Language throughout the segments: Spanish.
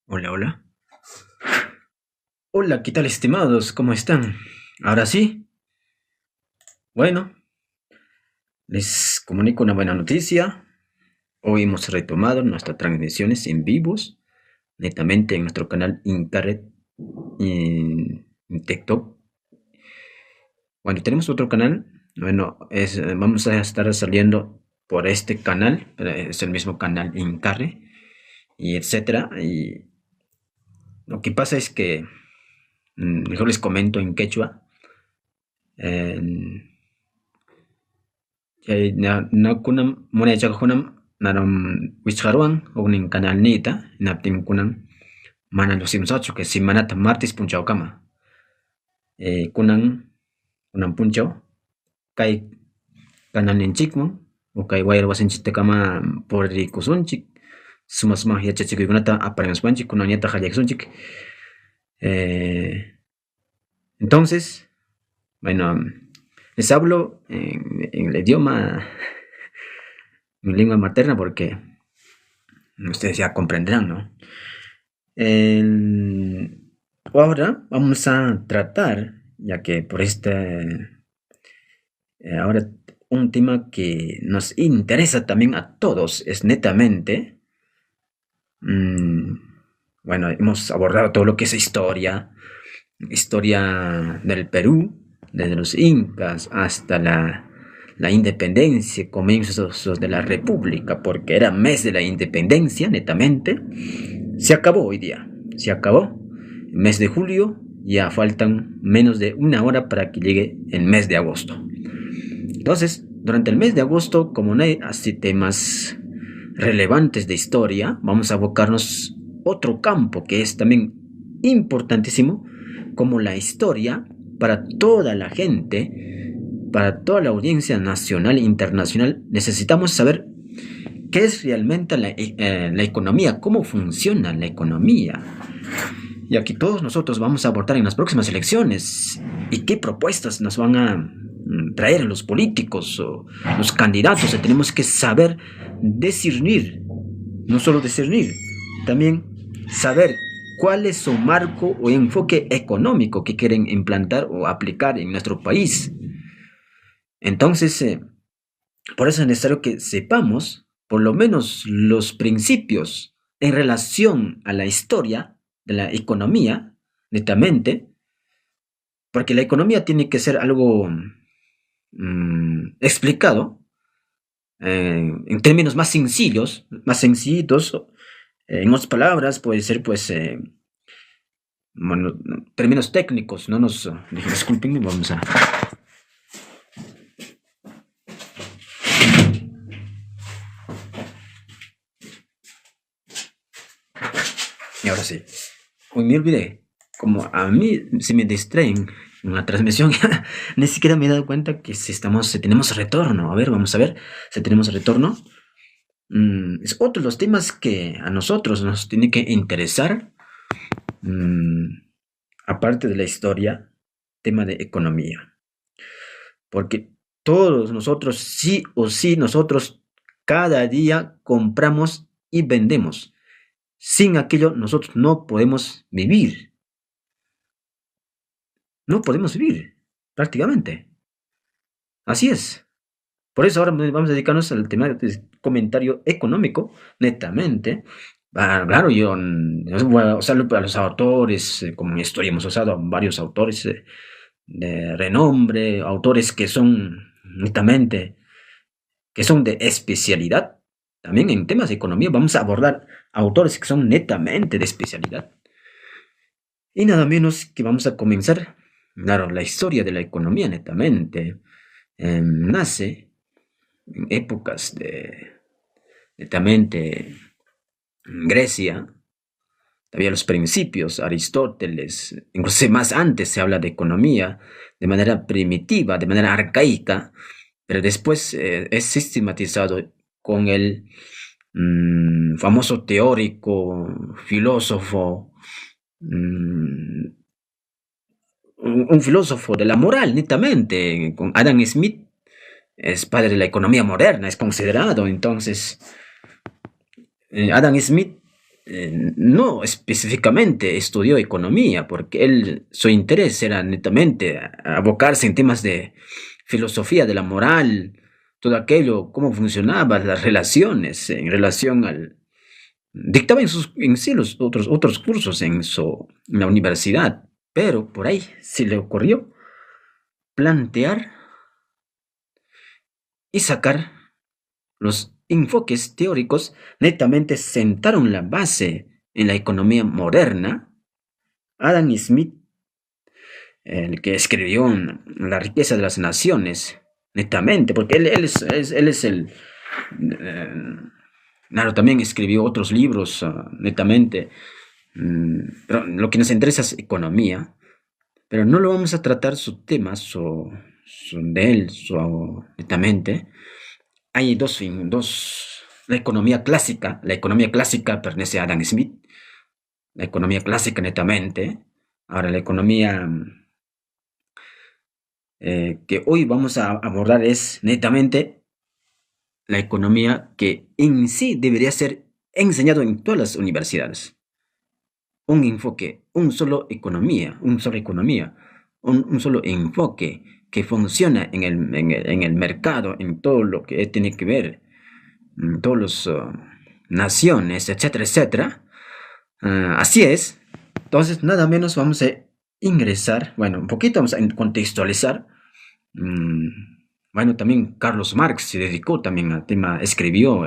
Hola, hola. Hola, ¿qué tal, estimados? ¿Cómo están? Ahora sí, bueno, les comunico una buena noticia. Hoy hemos retomado nuestras transmisiones en vivos, netamente en nuestro canal Incarret en TikTok. Bueno, tenemos otro canal. Bueno, vamos a estar saliendo por este canal, es el mismo canal Incarre y etcétera. Y lo que pasa es que, mejor les comento en quechua. En, na kunan munaychaqa kunam naram wichqarwan huknin kanalniyta hinaptin kunan mana llusimsachu que semanata martes punchawkama kunan punchaw kay kanalninchikman o kay wayra wasinchiktakama puririkusunchik sumaq yachachikuykunata aparimuspanchik kunanñataq llakisunchik. Entonces, bueno, les hablo en el idioma, mi lengua materna, porque ustedes ya comprenderán, ¿no? Ahora vamos a tratar, ya que por ahora un tema que nos interesa también a todos es netamente, mm, bueno, hemos abordado todo lo que es historia del Perú, desde los incas hasta la independencia, comienzos de la república, porque era mes de la independencia, netamente. Se acabó hoy día, se acabó. El mes de julio, ya faltan menos de una hora para que llegue el mes de agosto. Entonces, durante el mes de agosto, como no hay así temas relevantes de historia, vamos a abocarnos otro campo que es también importantísimo, como la historia para toda la gente, para toda la audiencia nacional e internacional. Necesitamos saber qué es realmente la economía, cómo funciona la economía. Y aquí todos nosotros vamos a abordar en las próximas elecciones y qué propuestas nos van a traer los políticos o los candidatos. Tenemos que saber discernir, no solo discernir, también saber cuál es su marco o enfoque económico que quieren implantar o aplicar en nuestro país. Entonces, por eso es necesario que sepamos por lo menos los principios en relación a la historia de la economía, netamente, porque la economía tiene que ser algo explicado en términos más sencillos, más sencillitos. En otras palabras, puede ser, pues, bueno, términos técnicos, no nos disculpen, vamos a. Y ahora sí. Uy, me olvidé. Como a mí se me distraen en la transmisión, ni siquiera me he dado cuenta que si tenemos retorno. A ver, vamos a ver si tenemos retorno. Es otro de los temas que a nosotros nos tiene que interesar, aparte de la historia, tema de economía. Porque todos nosotros, sí o sí, nosotros cada día compramos y vendemos. Sin aquello nosotros no podemos vivir. No podemos vivir, prácticamente. Así es. Por eso ahora vamos a dedicarnos al tema de comentario económico, netamente. Claro, yo voy a usarlo para los autores, como en historia hemos usado a varios autores de renombre, autores que son netamente, que son de especialidad. También en temas de economía vamos a abordar autores que son netamente de especialidad. Y nada menos que vamos a comenzar, claro, la historia de la economía netamente. Nace en épocas netamente Grecia, había los principios, Aristóteles, incluso más antes se habla de economía de manera primitiva, de manera arcaica, pero después es sistematizado con el famoso teórico, filósofo, un filósofo de la moral, netamente, con Adam Smith, es padre de la economía moderna, es considerado. Entonces, Adam Smith no específicamente estudió economía, porque su interés era netamente abocarse en temas de filosofía de la moral, todo aquello, cómo funcionaban las relaciones en relación al... Dictaba en sí los otros cursos en la universidad, pero por ahí se le ocurrió plantear y sacar los enfoques teóricos netamente sentaron la base en la economía moderna. Adam Smith, el que escribió La riqueza de las naciones, netamente, porque él es el... eh, claro, también escribió otros libros, netamente, pero lo que nos interesa es economía, pero no lo vamos a tratar su tema, de él, netamente. Hay la economía clásica pertenece a Adam Smith, la economía clásica netamente. Ahora, la economía que hoy vamos a abordar es netamente la economía que en sí debería ser enseñado en todas las universidades. Un enfoque, un solo enfoque que funciona en el mercado, en todo lo que tiene que ver, en todas las naciones, etcétera, etcétera. Así es. Entonces, nada menos vamos a ingresar, bueno, un poquito vamos a contextualizar. Mm, bueno, también Carlos Marx se dedicó también al tema, escribió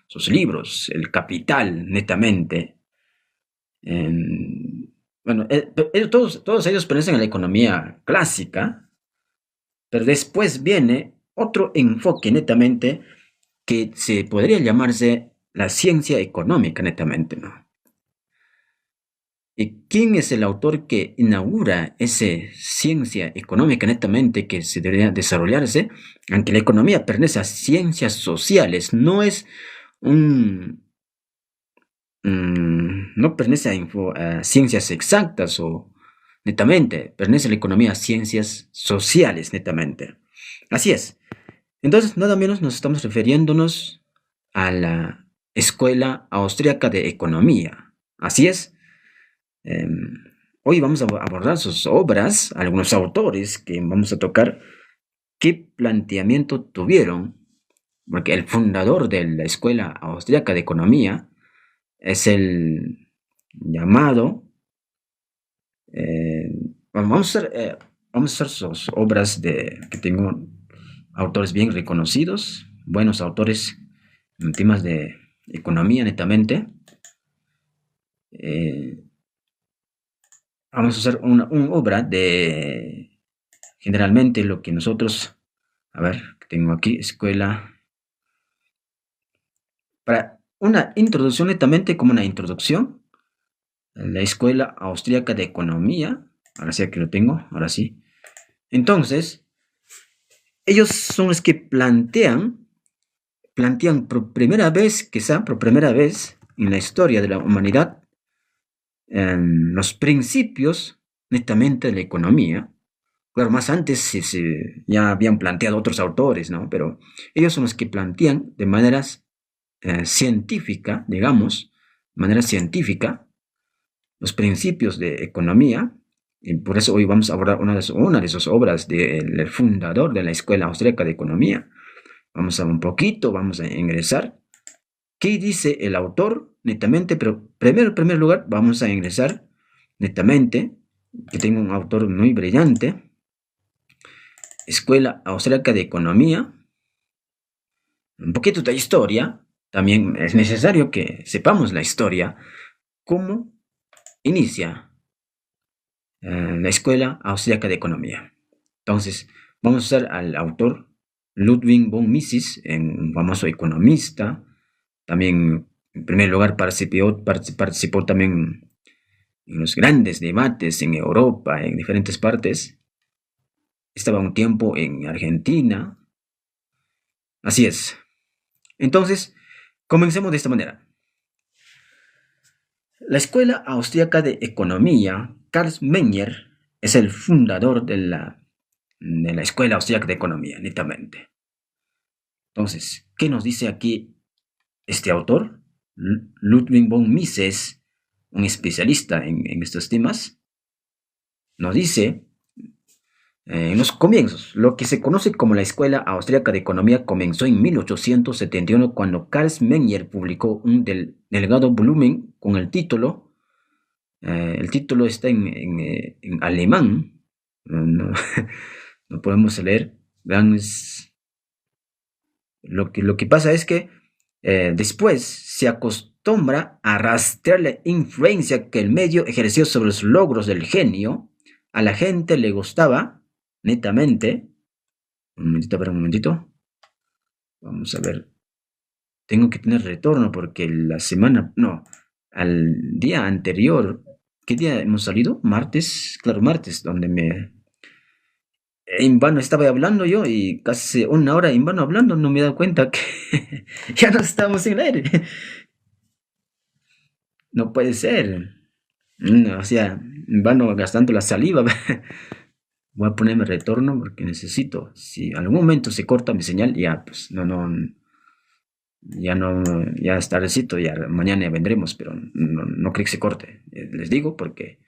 sus libros, El Capital, netamente. Bueno, todos ellos pertenecen a la economía clásica, pero después viene otro enfoque netamente que se podría llamarse la ciencia económica netamente, ¿no? ¿Y quién es el autor que inaugura esa ciencia económica netamente que se debería desarrollarse? Aunque la economía pertenece a ciencias sociales, no es un... no pertenece a ciencias exactas o netamente, pertenece a la economía a ciencias sociales netamente. Así es. Entonces, nada menos nos estamos refiriéndonos a la Escuela Austríaca de Economía. Así es. Hoy vamos a abordar sus obras, algunos autores que vamos a tocar, qué planteamiento tuvieron, porque el fundador de la Escuela Austríaca de Economía es el llamado, eh, vamos a hacer sus obras que tengo autores bien reconocidos, buenos autores en temas de economía netamente. Vamos a hacer una obra de generalmente lo que nosotros, a ver, tengo aquí, escuela, para una introducción netamente como una introducción, la Escuela Austríaca de Economía, ahora sí que lo tengo, ahora sí. Entonces, ellos son los que plantean por primera vez, quizá por primera vez en la historia de la humanidad, los principios netamente de la economía. Claro, más antes ya habían planteado otros autores, ¿no? Pero ellos son los que plantean de manera científica, digamos, de manera científica, los principios de economía. Y por eso hoy vamos a abordar una de sus obras del fundador de la Escuela Austríaca de Economía. Vamos a ingresar. ¿Qué dice el autor? Netamente, pero primero, en primer lugar, vamos a ingresar netamente, que tengo un autor muy brillante, Escuela Austríaca de Economía, un poquito de historia. También es necesario que sepamos la historia, cómo inicia la Escuela Austríaca de Economía. Entonces, vamos a usar al autor Ludwig von Mises, un famoso economista. También, en primer lugar, participó también en los grandes debates en Europa, en diferentes partes. Estaba un tiempo en Argentina. Así es. Entonces, comencemos de esta manera. La Escuela Austríaca de Economía, Karl Menger, es el fundador de la Escuela Austríaca de Economía, netamente. Entonces, ¿qué nos dice aquí este autor? Ludwig von Mises, un especialista en estos temas, nos dice en los comienzos, lo que se conoce como la Escuela Austríaca de Economía comenzó en 1871 cuando Carl Menger publicó un delgado volumen con el título está en alemán, no, no podemos leer. Lo que pasa es que después se acostumbra a rastrear la influencia que el medio ejerció sobre los logros del genio. A la gente le gustaba, netamente. Un momentito, un momentito. Vamos a ver. Tengo que tener retorno porque la semana, no, al día anterior, ¿qué día hemos salido? Martes, claro, martes, donde en vano estaba hablando yo y casi una hora en vano hablando, no me he dado cuenta que ya no estamos en el aire. No puede ser. No, o sea, en vano gastando la saliva. Voy a ponerme retorno porque necesito. Si en algún momento se corta mi señal, ya, pues, ya no, ya es tardecito, ya mañana ya vendremos, pero no creo que se corte. Les digo porque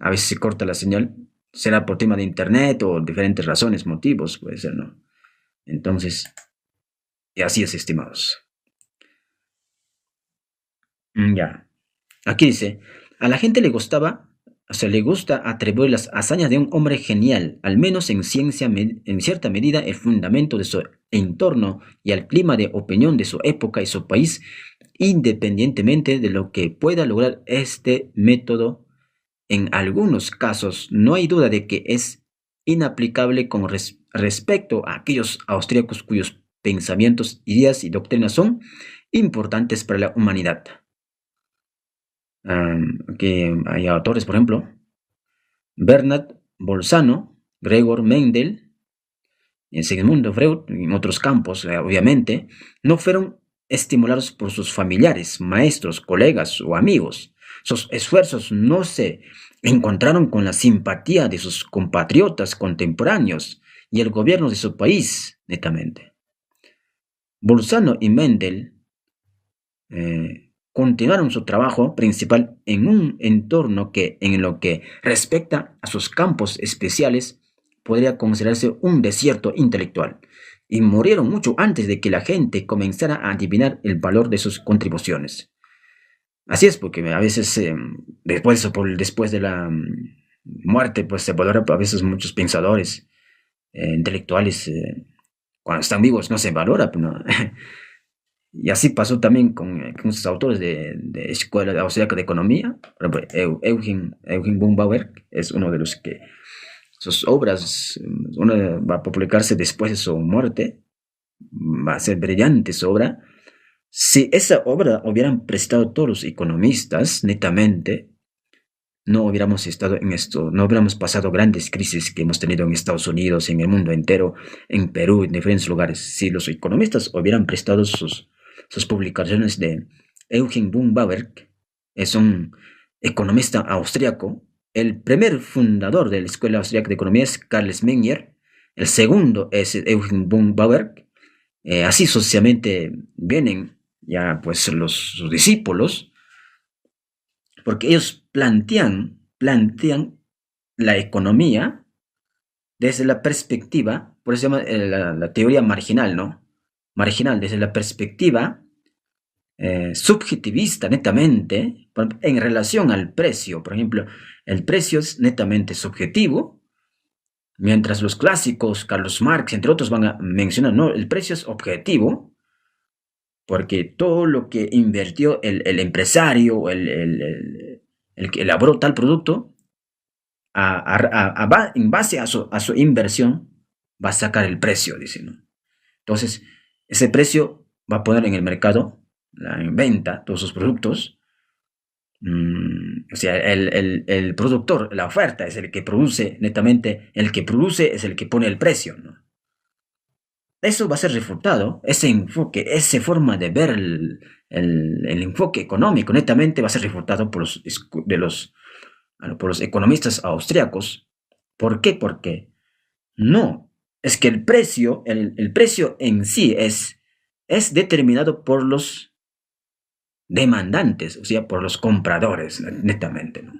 a veces se corta la señal, será por tema de internet o diferentes razones, motivos, puede ser, ¿no? Entonces, y así es, estimados. Ya. Aquí dice, a la gente le gustaba, o sea, le gusta atribuir las hazañas de un hombre genial, al menos en ciencia, en cierta medida, el fundamento de su entorno y al clima de opinión de su época y su país, independientemente de lo que pueda lograr este método. En algunos casos, no hay duda de que es inaplicable con respecto a aquellos austríacos cuyos pensamientos, ideas y doctrinas son importantes para la humanidad. Que hay autores, por ejemplo, Bernard Bolzano, Gregor Mendel, Sigmund Freud, en otros campos, obviamente, no fueron estimulados por sus familiares, maestros, colegas o amigos. Sus esfuerzos no se encontraron con la simpatía de sus compatriotas contemporáneos y el gobierno de su país, netamente. Bolzano y Mendel continuaron su trabajo principal en un entorno que, en lo que respecta a sus campos especiales, podría considerarse un desierto intelectual, y murieron mucho antes de que la gente comenzara a adivinar el valor de sus contribuciones. Así es, porque a veces, después de la muerte, pues se valora a veces muchos pensadores intelectuales, cuando están vivos no se valora, ¿no? Y así pasó también con esos autores de Escuela Austríaca de Economía. Por ejemplo, Eugen von Bauer es uno de los que sus obras, una va a publicarse después de su muerte, va a ser brillante su obra. Si esa obra hubieran prestado todos los economistas, netamente, no hubiéramos estado en esto, no hubiéramos pasado grandes crisis que hemos tenido en Estados Unidos, en el mundo entero, en Perú, en diferentes lugares. Si los economistas hubieran prestado sus publicaciones de Eugen von Bauer, es un economista austriaco. El primer fundador de la Escuela Austríaca de Economía es Carl Menger, el segundo es Eugen von Bauer. Así sucesivamente vienen ya pues sus discípulos, porque ellos plantean la economía desde la perspectiva, por eso se llama la teoría marginal, ¿no? Marginal, desde la perspectiva subjetivista, netamente, en relación al precio. Por ejemplo, el precio es netamente subjetivo, mientras los clásicos, Carlos Marx, entre otros, van a mencionar, no, el precio es objetivo, porque todo lo que invirtió el empresario, el que elaboró tal producto, en base a su inversión, va a sacar el precio, dice, ¿no? Entonces, ese precio va a poner en el mercado, en venta, todos sus productos. O sea, el productor, la oferta es el que produce, netamente, el que produce es el que pone el precio, ¿no? Eso va a ser refutado, ese enfoque, esa forma de ver el enfoque económico, netamente va a ser refutado por los economistas austriacos. ¿Por qué? Porque no, es que el precio en sí es determinado por los demandantes, o sea, por los compradores, netamente, ¿no?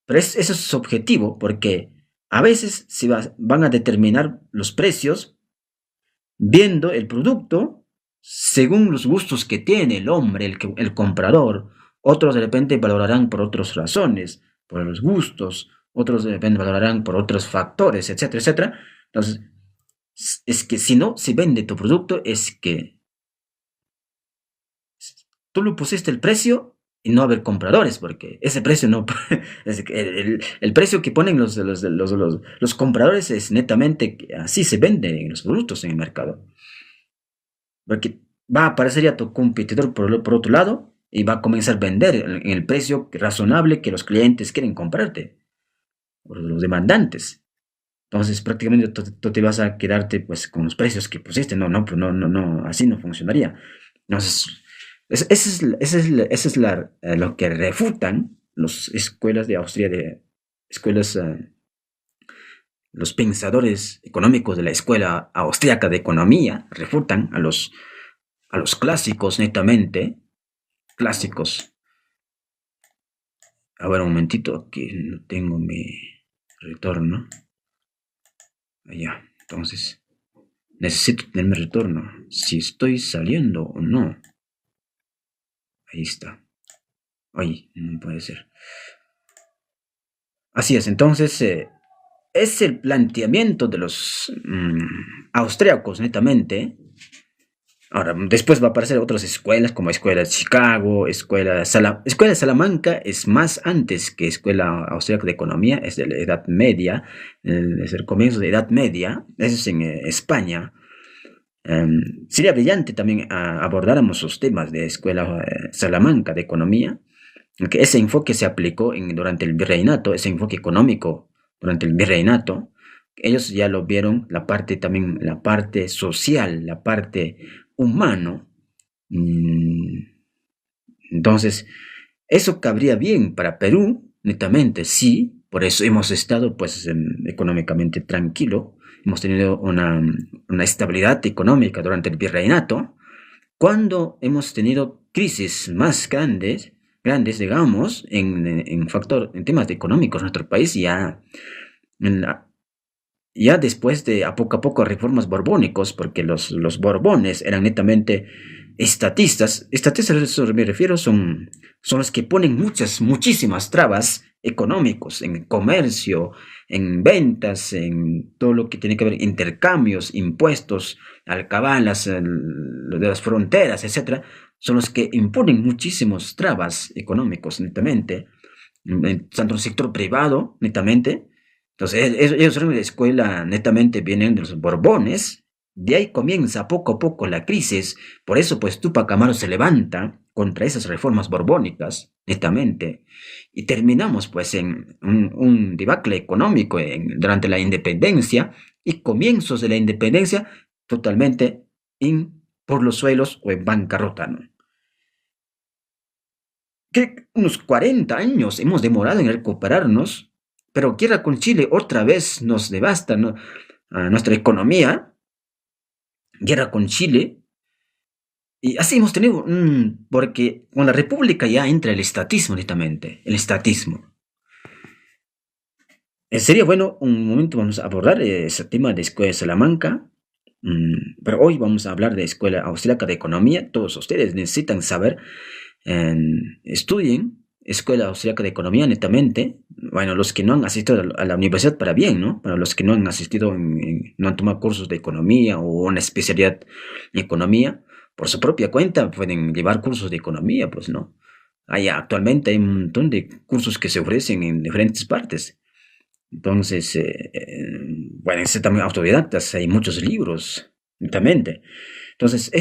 Pero eso es subjetivo porque a veces van a determinar los precios viendo el producto según los gustos que tiene el hombre, el comprador. Otros de repente valorarán por otras razones, por los gustos, otros de repente valorarán por otros factores, etcétera, etcétera. Entonces, es que si no se vende tu producto, es que tú le pusiste el precio y no va a haber compradores, porque ese precio no, es que el precio que ponen los compradores es netamente que así se venden los productos en el mercado. Porque va a aparecer ya tu competidor por otro lado y va a comenzar a vender en el precio razonable que los clientes quieren comprarte, o los demandantes. Entonces prácticamente tú te vas a quedarte pues con los precios que pusiste. Pues no, así no funcionaría. Entonces, ese es lo que refutan las escuelas de Austria, escuelas, los pensadores económicos de la escuela austríaca de economía, refutan a los clásicos netamente, clásicos. A ver, un momentito, que no tengo mi retorno. Allá, entonces, necesito tener mi retorno, si estoy saliendo o no. Ahí está. Ay, no puede ser. Así es, entonces, es el planteamiento de los austriacos, netamente. Ahora, después va a aparecer otras escuelas, como Escuela de Chicago, Escuela de Salamanca, es más antes que Escuela Austríaca de Economía, es de la Edad Media, es el comienzo de la Edad Media, eso es en España. Sería brillante también abordáramos los temas de Escuela Salamanca de Economía, que ese enfoque se aplicó durante el virreinato, ese enfoque económico durante el virreinato. Ellos ya lo vieron, también la parte social, la parte humano. Entonces, eso cabría bien para Perú, netamente, sí. Por eso hemos estado, pues, económicamente tranquilo. Hemos tenido una estabilidad económica durante el virreinato. Cuando hemos tenido crisis más grandes, digamos, en temas económicos, nuestro país ya después de a poco reformas borbónicos, porque los borbones eran netamente estatistas a eso me refiero, son los que ponen muchísimas trabas económicos en comercio, en ventas, en todo lo que tiene que ver intercambios, impuestos, alcabalas de las fronteras, etcétera, son los que imponen muchísimos trabas económicos, netamente, tanto en el sector privado, netamente. Entonces, ellos son de la escuela, netamente vienen de los Borbones, de ahí comienza poco a poco la crisis, por eso pues Túpac Amaru se levanta contra esas reformas borbónicas, netamente, y terminamos pues en un debacle económico durante la independencia y comienzos de la independencia totalmente por los suelos o en bancarrota, ¿no? Que unos 40 años hemos demorado en recuperarnos, pero guerra con Chile otra vez nos devasta, ¿no? A nuestra economía, guerra con Chile, y así hemos tenido, porque con la República ya entra el estatismo netamente, el estatismo. Sería bueno, un momento vamos a abordar ese tema de Escuela de Salamanca, pero hoy vamos a hablar de Escuela Austríaca de Economía. Todos ustedes necesitan saber, estudien Escuela Austríaca de Economía netamente. Bueno, los que no han asistido a la universidad para bien, ¿no? Para los que no han asistido, no han tomado cursos de economía o una especialidad en economía, por su propia cuenta pueden llevar cursos de economía, pues, ¿no? Actualmente hay un montón de cursos que se ofrecen en diferentes partes. Entonces, pueden ser también autodidactas, hay muchos libros, netamente. Entonces,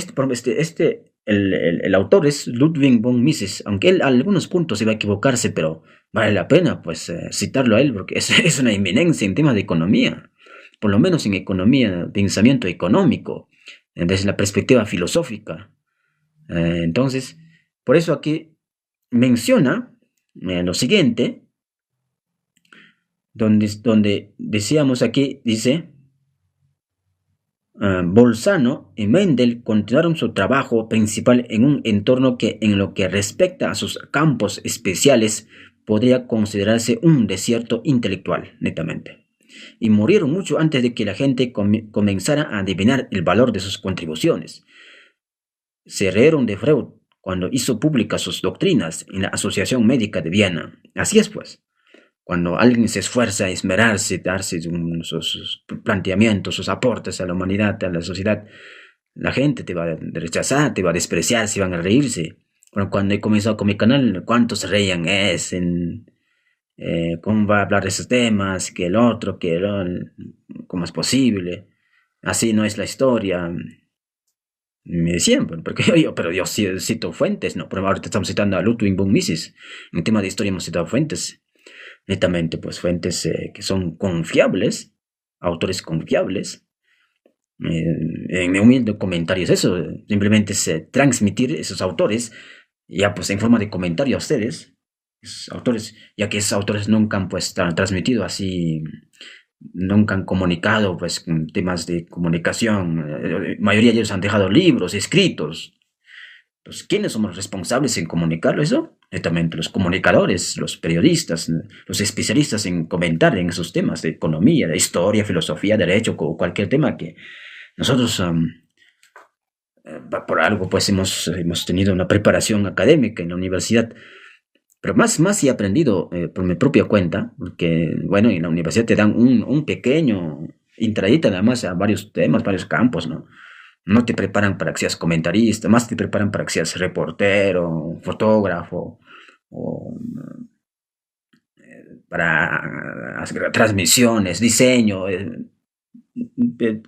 el autor es Ludwig von Mises, aunque él a algunos puntos iba a equivocarse, pero vale la pena pues citarlo a él, porque es una eminencia en temas de economía, por lo menos en economía, pensamiento económico, desde la perspectiva filosófica. Entonces, por eso aquí menciona lo siguiente, donde decíamos aquí, dice, Bolzano y Mendel continuaron su trabajo principal en un entorno que, en lo que respecta a sus campos especiales, podría considerarse un desierto intelectual, netamente. Y murieron mucho antes de que la gente comenzara a adivinar el valor de sus contribuciones. Se rieron de Freud cuando hizo públicas sus doctrinas en la Asociación Médica de Viena. Así es, pues. Cuando alguien se esfuerza a esmerarse, darse sus planteamientos, sus aportes a la humanidad, a la sociedad, la gente te va a rechazar, te va a despreciar, se van a reírse. Bueno, cuando he comenzado con mi canal, ¿cuántos se reían? ¿Cómo va a hablar de esos temas? Que el otro, ¿cómo es posible? Así no es la historia. Me decían, bueno, porque pero yo cito fuentes, ¿no? Pero ahorita estamos citando a Ludwig von Mises. En tema de historia hemos citado fuentes, netamente, pues fuentes que son confiables, autores confiables. En mi humilde comentario es eso, simplemente es transmitir esos autores, ya pues en forma de comentario a ustedes, esos autores, ya que esos autores nunca han pues transmitido así, nunca han comunicado pues temas de comunicación, la mayoría de ellos han dejado libros escritos. Pues, ¿quiénes somos responsables en comunicarlo eso? Netamente los comunicadores, los periodistas, los especialistas en comentar en esos temas de economía, de historia, filosofía, derecho, o cualquier tema que nosotros por algo pues hemos tenido una preparación académica en la universidad, pero más he aprendido por mi propia cuenta, porque bueno, en la universidad te dan un pequeño intradita nada más a varios temas, varios campos, ¿no? No te preparan para que seas comentarista, más te preparan para que seas reportero, fotógrafo, o para hacer transmisiones, diseño,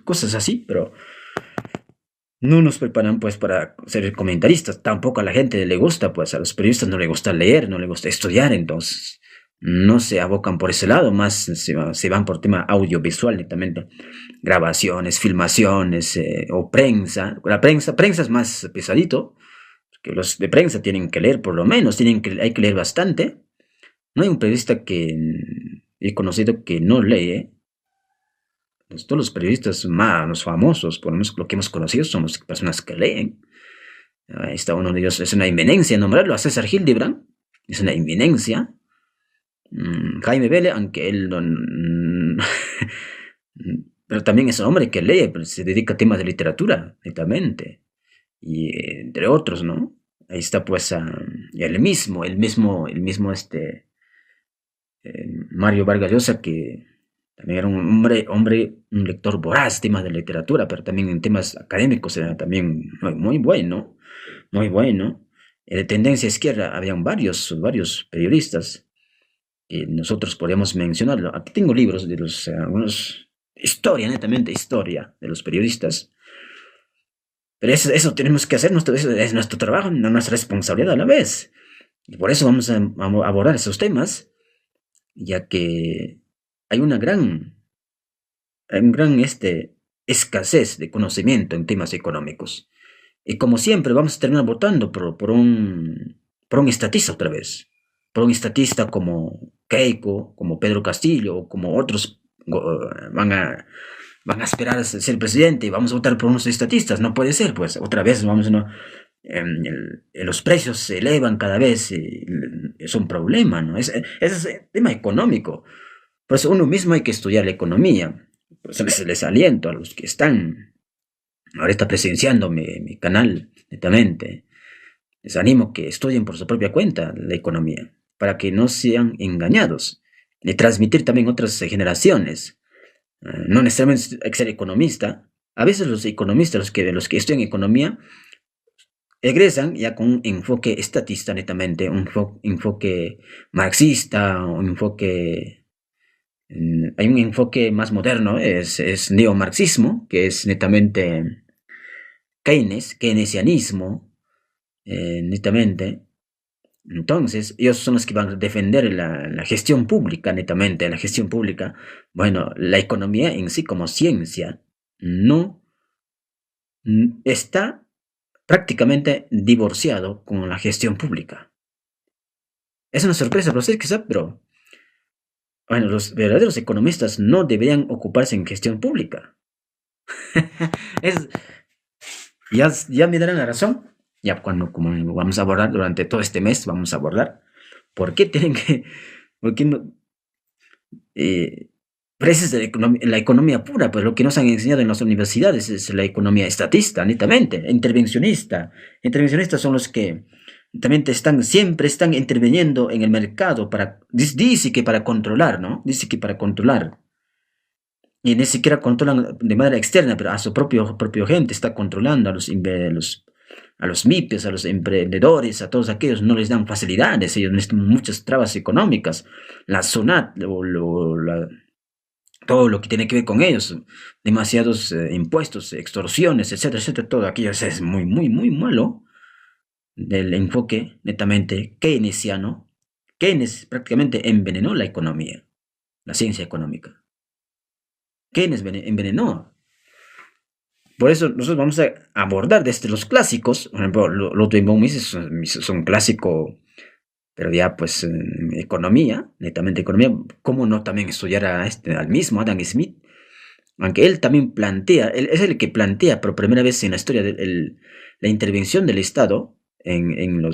cosas así, pero no nos preparan pues para ser comentaristas. Tampoco a la gente le gusta, pues a los periodistas no les gusta leer, no les gusta estudiar, entonces no se abocan por ese lado, más se van por tema audiovisual netamente, grabaciones, filmaciones o prensa. La prensa es más pesadito, que los de prensa tienen que leer por lo menos, hay que leer bastante. No hay un periodista que he conocido que no lee. Pues todos los periodistas más los famosos, por lo menos lo que hemos conocido, somos personas que leen. Ahí está uno de ellos, es una inminencia nombrarlo, a César Hildebrand, es una inminencia. Jaime Vélez, aunque él no, pero también es un hombre que lee, pero se dedica a temas de literatura, netamente, y entre otros, ¿no? Ahí está pues el mismo Mario Vargas Llosa, que también era un un lector voraz, temas de literatura, pero también en temas académicos era también muy bueno, muy bueno. De tendencia izquierda habían varios periodistas que nosotros podríamos mencionarlo. Aquí tengo libros de los, algunos, historia, netamente historia de los periodistas. Pero eso tenemos que hacer, eso es nuestro trabajo, nuestra responsabilidad a la vez. Y por eso vamos a abordar esos temas, ya que hay una gran escasez de conocimiento en temas económicos. Y como siempre, vamos a terminar votando por un estatista otra vez. Por un estatista como Keiko, como Pedro Castillo, o como otros van a esperar a ser presidente y vamos a votar por unos estatistas. No puede ser, pues otra vez los precios se elevan cada vez. Es un problema, ¿no? Es tema económico. Por eso uno mismo hay que estudiar la economía. Por eso les aliento a los que están ahorita presenciando mi canal, netamente. Les animo que estudien por su propia cuenta la economía, para que no sean engañados. Y transmitir también a otras generaciones. No necesariamente hay que ser economista. A veces los economistas, los que estudian economía, egresan ya con un enfoque estatista netamente, un enfoque marxista, un enfoque... Hay un enfoque más moderno, es neomarxismo, que es netamente keynesianismo, netamente. Entonces, ellos son los que van a defender la gestión pública, netamente, la gestión pública. Bueno, la economía en sí como ciencia no está prácticamente divorciado con la gestión pública. Es una sorpresa para ustedes quizá, pero bueno, los verdaderos economistas no deberían ocuparse en gestión pública. Es, ya me darán la razón. Ya cuando como vamos a abordar durante todo este mes, vamos a abordar por qué tienen que, por qué no, eh, pero esa es la economía pura, pues lo que nos han enseñado en las universidades es la economía estatista, netamente, intervencionista. Intervencionistas son los que también siempre están interviniendo en el mercado para, dice que para controlar, ¿no? Dice que para controlar. Y ni siquiera controlan de manera externa, pero a su propio gente está controlando a los MIPES, a los emprendedores, a todos aquellos, no les dan facilidades, ellos necesitan muchas trabas económicas. La SUNAT, todo lo que tiene que ver con ellos, demasiados impuestos, extorsiones, etcétera, etcétera, todo aquello es muy, muy, muy malo del enfoque netamente keynesiano. Keynes prácticamente envenenó la economía, la ciencia económica. Keynes envenenó. Por eso nosotros vamos a abordar desde los clásicos, por ejemplo, Ludwig von Mises es un clásico, pero ya pues economía, netamente economía, cómo no también estudiar al mismo Adam Smith, aunque él también plantea, él es el que plantea por primera vez en la historia la intervención del Estado en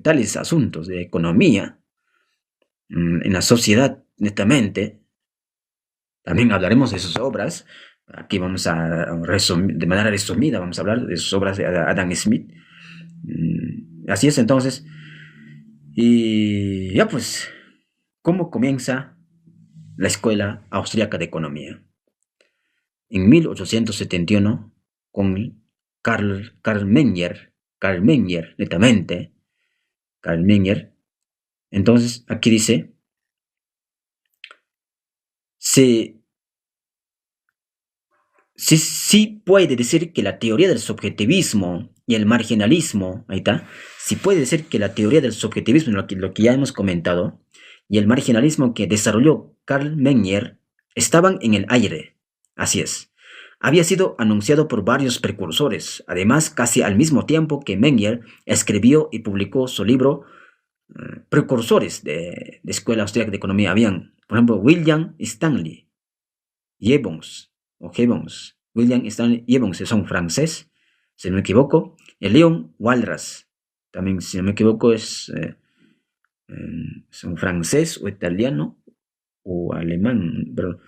tales asuntos de economía, en la sociedad netamente. También hablaremos de sus obras. Aquí vamos a resumir, de manera resumida, vamos a hablar de sus obras de Adam Smith. Así es entonces. Y ya pues, ¿cómo comienza la Escuela Austríaca de Economía? En 1871, con Karl Menger, netamente, Karl Menger. Entonces, aquí dice, se sí puede decir que la teoría del subjetivismo y el marginalismo, ahí está, sí puede decir que la teoría del subjetivismo, lo que ya hemos comentado, y el marginalismo que desarrolló Karl Menger estaban en el aire. Así es. Había sido anunciado por varios precursores. Además, casi al mismo tiempo que Menger escribió y publicó su libro, precursores de Escuela Austríaca de Economía habían, por ejemplo, William Stanley, Gibbons, o Gibbons, William Stanley Gibbons, son francés, si no me equivoco, y Leon Walras, también si no me equivoco es un francés o italiano o alemán, pero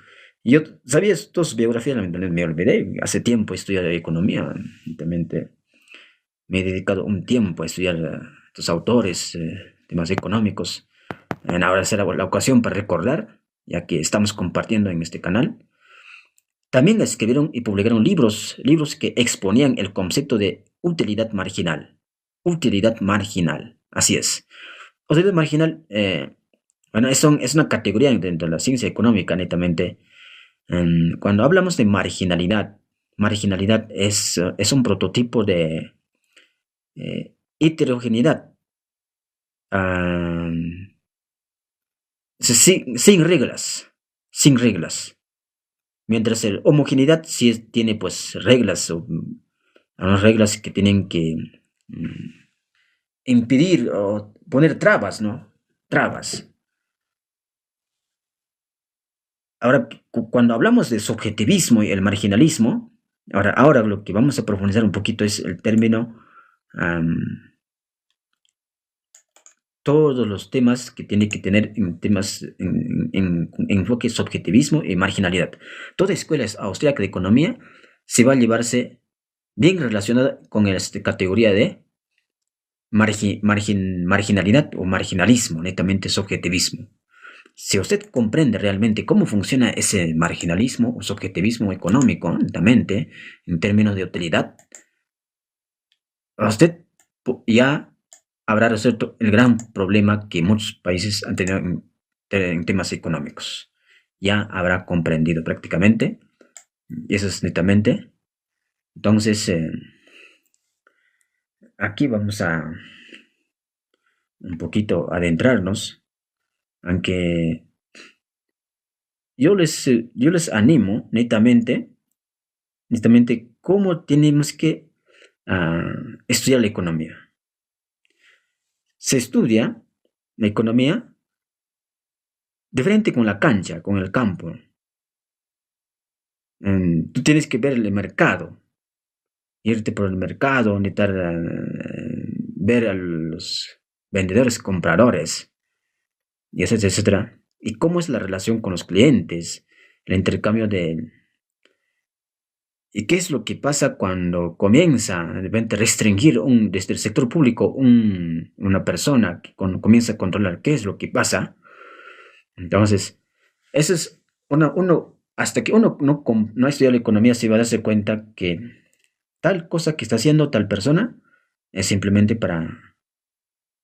yo sabía tus biografías, lamentablemente me olvidé, hace tiempo he estudiado economía, también me he dedicado un tiempo a estudiar estos autores, temas económicos, ahora será la ocasión para recordar, ya que estamos compartiendo en este canal. También escribieron y publicaron libros que exponían el concepto de utilidad marginal. Utilidad marginal, así es. Utilidad marginal, bueno, es una categoría dentro de la ciencia económica, netamente. Cuando hablamos de marginalidad es un prototipo de heterogeneidad, sin reglas, sin reglas. Mientras el homogeneidad sí tiene pues reglas, reglas que tienen que impedir o poner trabas, ¿no? Trabas. Ahora, cuando hablamos de subjetivismo y el marginalismo, ahora lo que vamos a profundizar un poquito es el término, todos los temas que tiene que tener en temas en enfoque subjetivismo y marginalidad. Toda escuela austríaca de economía se va a llevarse bien relacionada con esta categoría de marginalidad o marginalismo, netamente subjetivismo. Si usted comprende realmente cómo funciona ese marginalismo o subjetivismo económico, netamente, en términos de utilidad, usted ya habrá resuelto el gran problema que muchos países han tenido en temas económicos. Ya habrá comprendido prácticamente, y eso es netamente. Entonces, aquí vamos a un poquito adentrarnos, aunque yo les animo netamente cómo tenemos que estudiar la economía. Se estudia la economía de frente con la cancha, con el campo. tú tienes que ver el mercado, irte por el mercado, necesitar ver a los vendedores, compradores, y etcétera, etcétera. Y cómo es la relación con los clientes, el intercambio de... ¿Y qué es lo que pasa cuando comienza de repente a restringir desde el sector público una persona que comienza a controlar qué es lo que pasa? Entonces, eso es hasta que uno no ha estudiado la economía se va a darse cuenta que tal cosa que está haciendo tal persona es simplemente para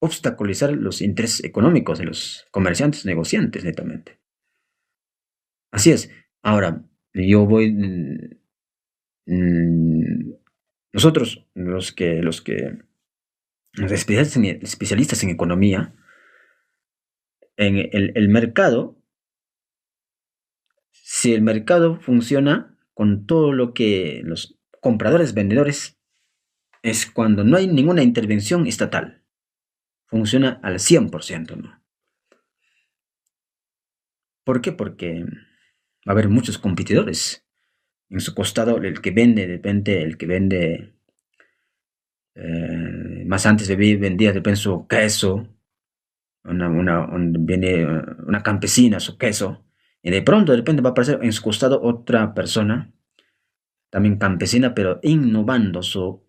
obstaculizar los intereses económicos de los comerciantes, negociantes, netamente. Así es. Ahora, yo voy... nosotros, los especialistas en economía, en el mercado, si el mercado funciona con todo lo que los compradores, vendedores, es cuando no hay ninguna intervención estatal. Funciona al 100%, ¿no? ¿Por qué? Porque va a haber muchos competidores. En su costado, el que vende, de repente, el que vende, más antes vendía, de repente, su queso, viene una campesina, su queso, y de pronto, de repente, va a aparecer en su costado otra persona, también campesina, pero innovando sus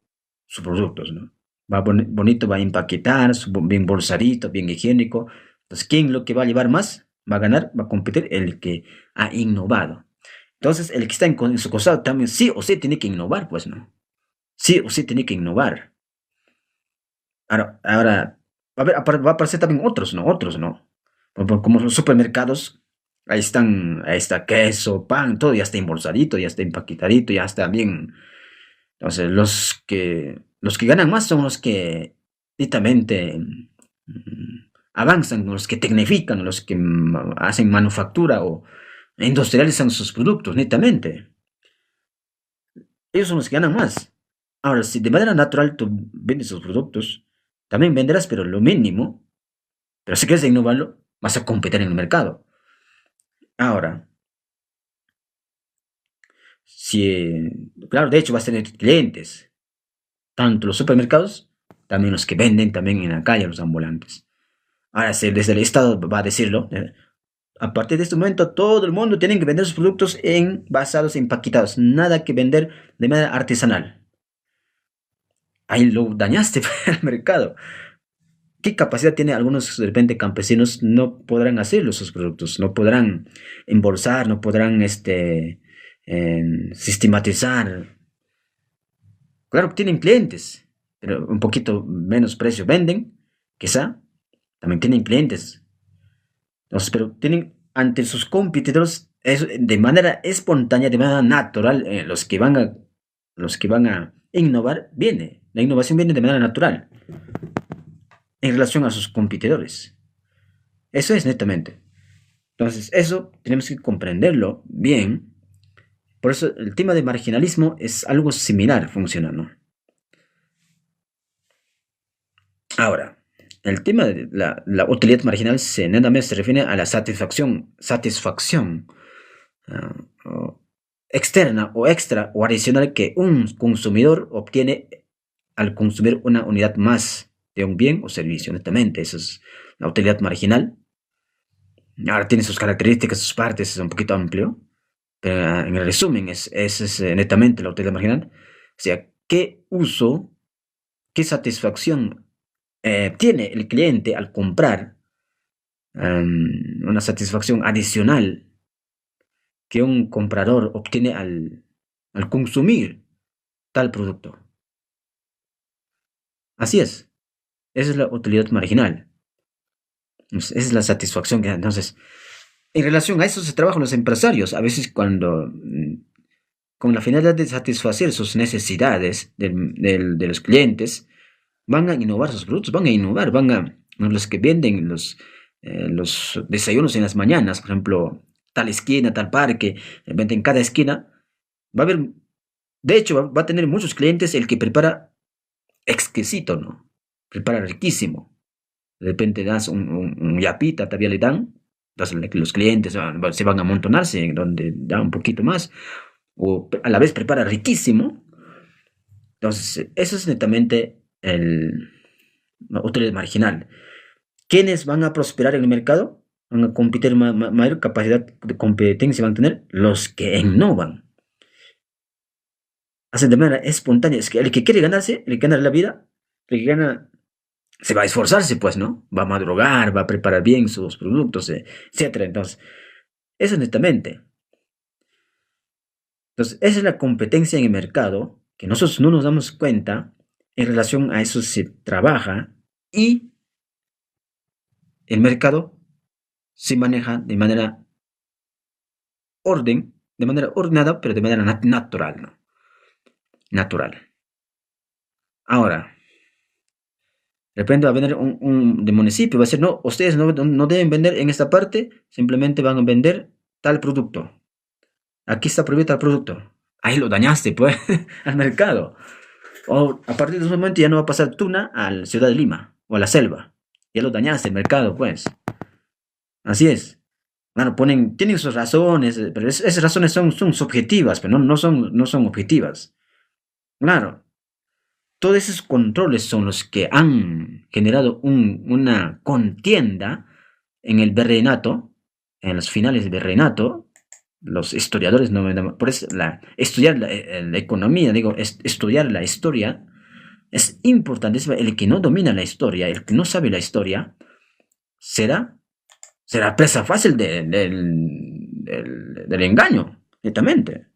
productos, ¿no? Va bonito, va a empaquetar, bien bolsadito, bien higiénico. Entonces, ¿quién lo que va a llevar más? Va a ganar, va a competir el que ha innovado. Entonces, el que está en su costado también sí o sí tiene que innovar, pues, ¿no? Sí o sí tiene que innovar. Ahora va a aparecer también otros, ¿no? Otros, ¿no? Como los supermercados, ahí está queso, pan, todo ya está embolsadito, ya está empaquetadito, ya está bien. Entonces, los que ganan más son los que directamente avanzan, los que tecnifican, los que hacen manufactura o industrializan sus productos, netamente. Ellos son los que ganan más. Ahora, si de manera natural tú vendes sus productos, también venderás, pero lo mínimo. Pero si quieres innovarlo, vas a competir en el mercado. Ahora, claro, de hecho vas a tener clientes, tanto los supermercados, también los que venden también en la calle, los ambulantes. Ahora, si desde el Estado va a decirlo, a partir de este momento todo el mundo tiene que vender sus productos envasados, empaquetados, nada que vender de manera artesanal. Ahí lo dañaste al mercado. ¿Qué capacidad tiene algunos de repente campesinos? No podrán hacerlo sus productos, no podrán embolsar, no podrán sistematizar. Claro que tienen clientes, pero un poquito menos precio venden, quizá, también tienen clientes. Entonces, pero tienen ante sus competidores de manera espontánea, de manera natural, los que van a innovar, la innovación viene de manera natural en relación a sus competidores. Eso es netamente. Entonces, eso tenemos que comprenderlo bien. Por eso el tema de marginalismo es algo similar, funciona, ¿no? Ahora, el tema de la utilidad marginal nada más se refiere a la satisfacción externa o extra o adicional que un consumidor obtiene al consumir una unidad más de un bien o servicio, netamente. Eso es la utilidad marginal. Ahora tiene sus características, sus partes, es un poquito amplio, pero en el resumen es netamente la utilidad marginal. O sea, ¿qué uso, qué satisfacción tiene el cliente al comprar una satisfacción adicional que un comprador obtiene al consumir tal producto? Así es, esa es la utilidad marginal. Esa es la satisfacción que da. Entonces, en relación a eso se trabajan los empresarios. A veces con la finalidad de satisfacer sus necesidades de los clientes, van a innovar sus productos, los que venden los desayunos en las mañanas, por ejemplo, tal esquina, tal parque, venden cada esquina, va a haber, de hecho, va a tener muchos clientes el que prepara exquisito, ¿no? Prepara riquísimo. De repente das un yapita, todavía le dan, entonces los clientes se van a amontonarse, donde da un poquito más. o a la vez prepara riquísimo. Entonces, eso es netamente la utilidad marginal. ¿Quiénes van a prosperar en el mercado? Van a competir, mayor capacidad de competencia van a tener los que innovan. Hacen de manera espontánea. Es que el que quiere ganarse, el que gana la vida, el que gana, se va a esforzarse, pues, ¿no? Va a madrugar, va a preparar bien sus productos, etcétera. Entonces, eso netamente. Entonces, esa es la competencia en el mercado, que nosotros no nos damos cuenta. En relación a eso se trabaja y el mercado se maneja de manera de manera ordenada, pero de manera natural, ¿no? Natural. Ahora, de repente va a vender de municipio, va a decir, no, ustedes no deben vender en esta parte, simplemente van a vender tal producto. Aquí está prohibido tal producto. Ahí lo dañaste, pues, al mercado. O a partir de ese momento ya no va a pasar tuna a la ciudad de Lima o a la selva. Ya lo dañaste el mercado, pues. Así es. Claro, tienen sus razones, pero esas razones son subjetivas, pero no son objetivas. Claro, todos esos controles son los que han generado una contienda en el virreinato, en los finales del virreinato. Los historiadores por eso estudiar la economía, digo, estudiar la historia es importantísimo. El que no domina la historia, el que no sabe la historia, será presa fácil del engaño, netamente.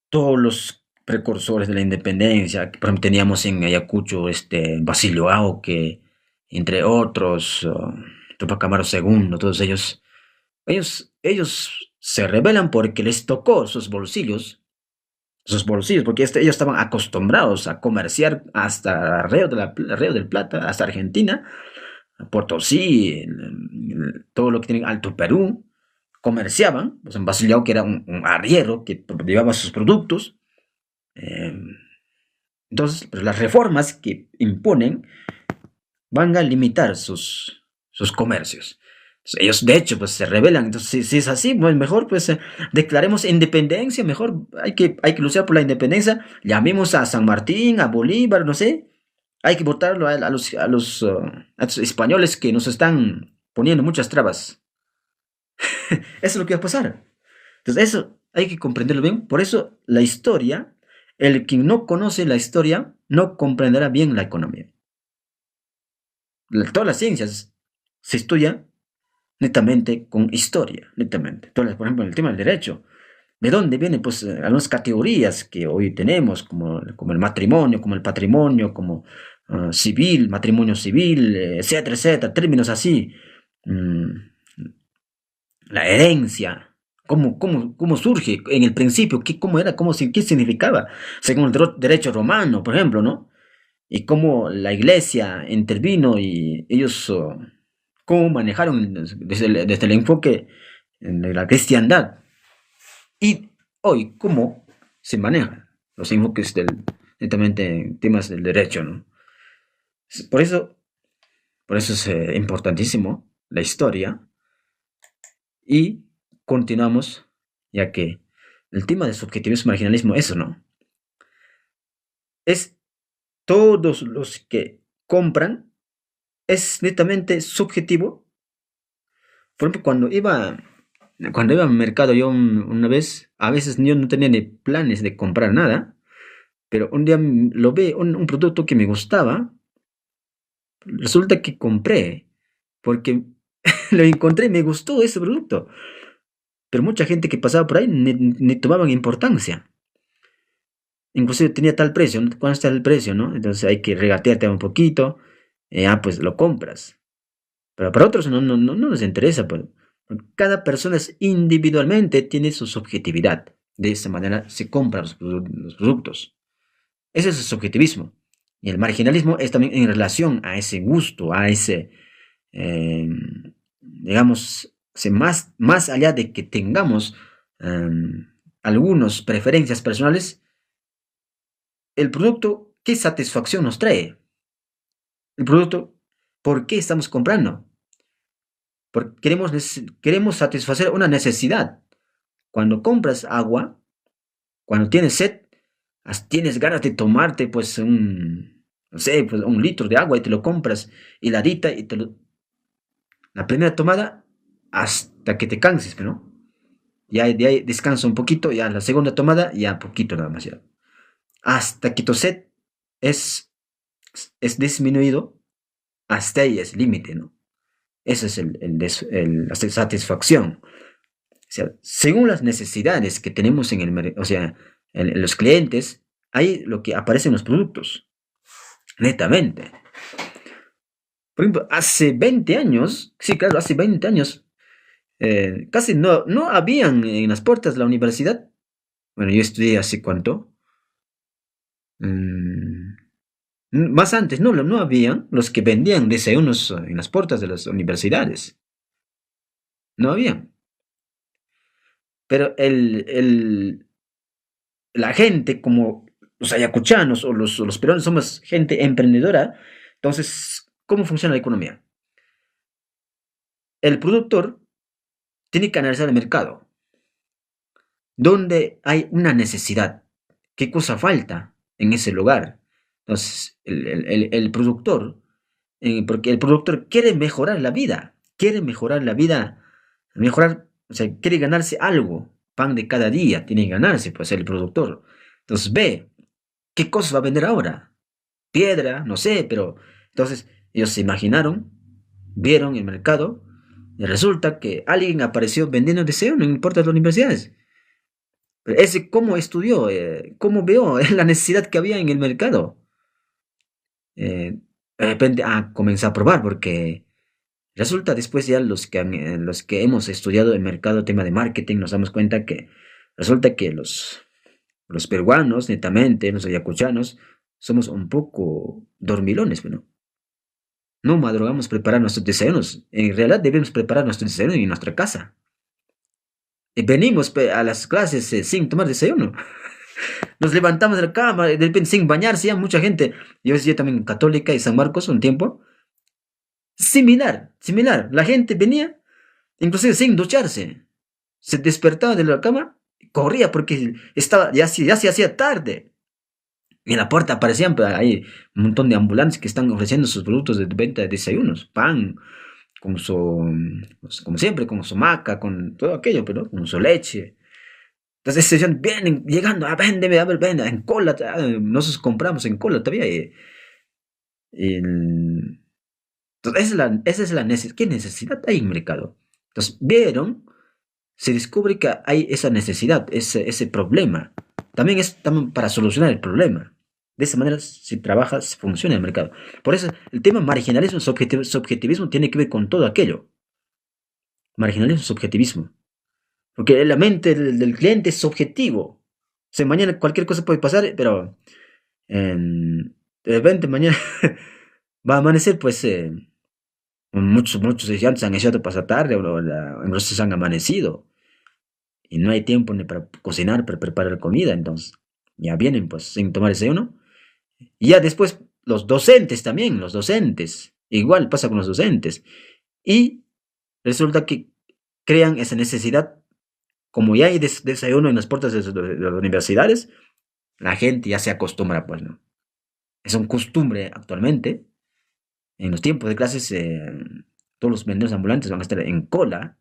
Todos los precursores de la independencia, por ejemplo, teníamos en Ayacucho Basilio Auque, entre otros, Tupac Amaru II, todos ellos se rebelan porque les tocó sus bolsillos, porque ellos estaban acostumbrados a comerciar hasta Río del Plata, hasta Argentina, Potosí, todo lo que tiene Alto Perú, comerciaban. Pues en Basilio, que era un arriero que llevaba sus productos. Entonces, pues las reformas que imponen van a limitar sus comercios. Entonces, ellos, de hecho, pues se rebelan. Entonces, si es así, pues mejor, pues declaremos independencia. Mejor hay que luchar por la independencia. Llamemos a San Martín, a Bolívar, no sé. Hay que votarlo a los españoles que nos están poniendo muchas trabas. Eso es lo que va a pasar. Entonces, eso hay que comprenderlo bien. Por eso, la historia, el que no conoce la historia, no comprenderá bien la economía. Todas las ciencias se estudian netamente con historia, netamente. Por ejemplo, el tema del derecho. ¿De dónde vienen pues algunas categorías que hoy tenemos, como el matrimonio, como el patrimonio, como civil, matrimonio civil, etcétera, etcétera, términos así? La herencia, cómo surge en el principio, cómo era, qué significaba, según el derecho romano, por ejemplo, ¿no? Y cómo la iglesia intervino y ellos, cómo manejaron desde el enfoque de la cristiandad. Y hoy, ¿cómo se manejan los enfoques netamente en temas del derecho, ¿no? Por eso es importantísimo la historia. Y continuamos, ya que el tema de subjetivismo y marginalismo, eso, ¿no? Es todos los que compran, es netamente subjetivo. Por ejemplo, cuando iba al mercado yo una vez, a veces yo no tenía ni planes de comprar nada, pero un día lo vi, un producto que me gustaba, resulta que compré, porque lo encontré y me gustó ese producto. Pero mucha gente que pasaba por ahí ni tomaban importancia. Inclusive tenía tal precio, ¿no? ¿Cuánto está el precio, no? Entonces hay que regatearte un poquito, pues lo compras. Pero para otros no les interesa, pues. Cada persona individualmente tiene su subjetividad. De esa manera se compran los productos. Ese es el subjetivismo. Y el marginalismo es también en relación a ese gusto, a ese, digamos, más allá de que tengamos algunas preferencias personales, el producto, ¿qué satisfacción nos trae? El producto, ¿por qué estamos comprando? Porque queremos satisfacer una necesidad. cuando compras agua, cuando tienes sed, tienes ganas de tomarte pues no sé, pues un litro de agua y te lo compras heladita y la primera tomada hasta que te canses, ¿no? Ya de ahí descansa un poquito, ya la segunda tomada, ya poquito nada más ya. Hasta que tu sed es, es disminuido, hasta ahí es límite, ¿no? Esa es la satisfacción. O sea, según las necesidades que tenemos en el mercado, o sea, en los clientes, ahí lo que aparecen los productos, netamente. Por ejemplo, hace 20 años, sí, claro, hace 20 años, casi no habían en las puertas de la universidad. Bueno, yo estudié hace cuánto. Mm, Más antes, no habían los que vendían desayunos en las puertas de las universidades. No habían. Pero la gente, como los ayacuchanos o los peruanos, somos gente emprendedora. Entonces, ¿cómo funciona la economía? El productor tiene que analizar el mercado. ¿Dónde hay una necesidad? ¿Qué cosa falta en ese lugar? Entonces, el productor, porque el productor quiere mejorar la vida, mejorar, o sea, quiere ganarse algo, pan de cada día, tiene que ganarse, pues el productor. Entonces ve, ¿qué cosa va a vender ahora? Piedra, no sé, pero entonces ellos se imaginaron, vieron el mercado, y resulta que alguien apareció vendiendo deseo, no importa las universidades. Pero ese cómo estudió, cómo vio la necesidad que había en el mercado. De repente, comenzó a probar, porque resulta después ya los que hemos estudiado el mercado, tema de marketing, nos damos cuenta que resulta que los peruanos, netamente, los ayacuchanos, somos un poco dormilones, ¿no? No madrugamos preparar nuestros desayunos. En realidad debemos preparar nuestros desayunos en nuestra casa. Y venimos a las clases sin tomar desayuno. Nos levantamos de la cama, de repente sin bañarse, ya mucha gente. Yo decía también Católica y San Marcos un tiempo. Similar. La gente venía, inclusive sin ducharse. Se despertaba de la cama, corría porque ya se hacía tarde. Y en la puerta aparecían ahí un montón de ambulantes que están ofreciendo sus productos de venta de desayunos, pan, como siempre, con su maca, con todo aquello, pero con su leche. Entonces ellos vienen llegando, véndeme, a ver, vende, en cola, nosotros compramos en cola todavía. Entonces esa es la necesidad. ¿Qué necesidad hay en el mercado? Entonces se descubre que hay esa necesidad, ese problema. También es para solucionar el problema. De esa manera se trabaja, se funciona el mercado. Por eso el tema marginalismo, subjetivismo tiene que ver con todo aquello. Marginalismo, subjetivismo. Porque la mente del cliente es subjetivo. O sea, mañana cualquier cosa puede pasar, pero de repente mañana va a amanecer, pues muchos estudiantes han echado pasar tarde o se han amanecido. Y no hay tiempo ni para cocinar, para preparar comida, entonces ya vienen pues sin tomar desayuno. Y ya después los docentes, igual pasa con los docentes. Y resulta que crean esa necesidad, como ya hay desayuno en las puertas de las universidades, la gente ya se acostumbra, pues, ¿no? Es una costumbre actualmente. En los tiempos de clases, todos los vendedores ambulantes van a estar en cola,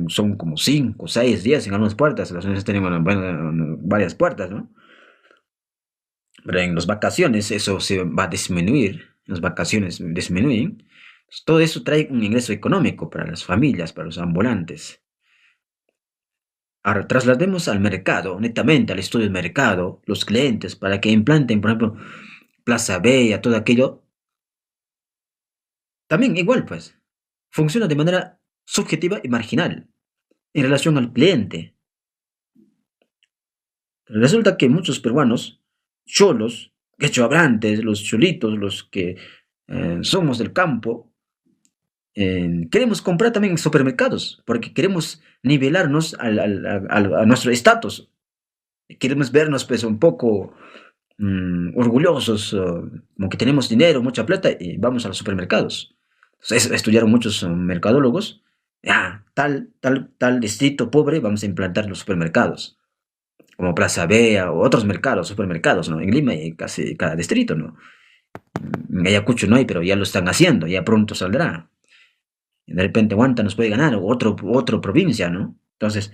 son como 5 o 6 días en algunas puertas, las universidades tienen varias puertas, ¿no? Pero en las vacaciones eso se va a disminuir, en las vacaciones disminuyen. Todo eso trae un ingreso económico para las familias, para los ambulantes. Ahora traslademos al mercado, netamente al estudio del mercado, los clientes, para que implanten, por ejemplo, Plaza Bella, todo aquello. También igual, pues, funciona de manera subjetiva y marginal en relación al cliente. Resulta que muchos peruanos, cholos, quechohablantes, los cholitos, los que somos del campo, queremos comprar también en supermercados, porque queremos nivelarnos a nuestro estatus. Queremos vernos pues un poco orgullosos, como que tenemos dinero, mucha plata, y vamos a los supermercados. Entonces, estudiaron muchos mercadólogos Ya, tal distrito pobre, vamos a implantar los supermercados, como Plaza Vea o otros mercados, supermercados, ¿no? En Lima hay casi cada distrito, ¿no? En Ayacucho no hay, pero ya lo están haciendo, ya pronto saldrá. De repente Huanta nos puede ganar, o otro provincia, ¿no? Entonces,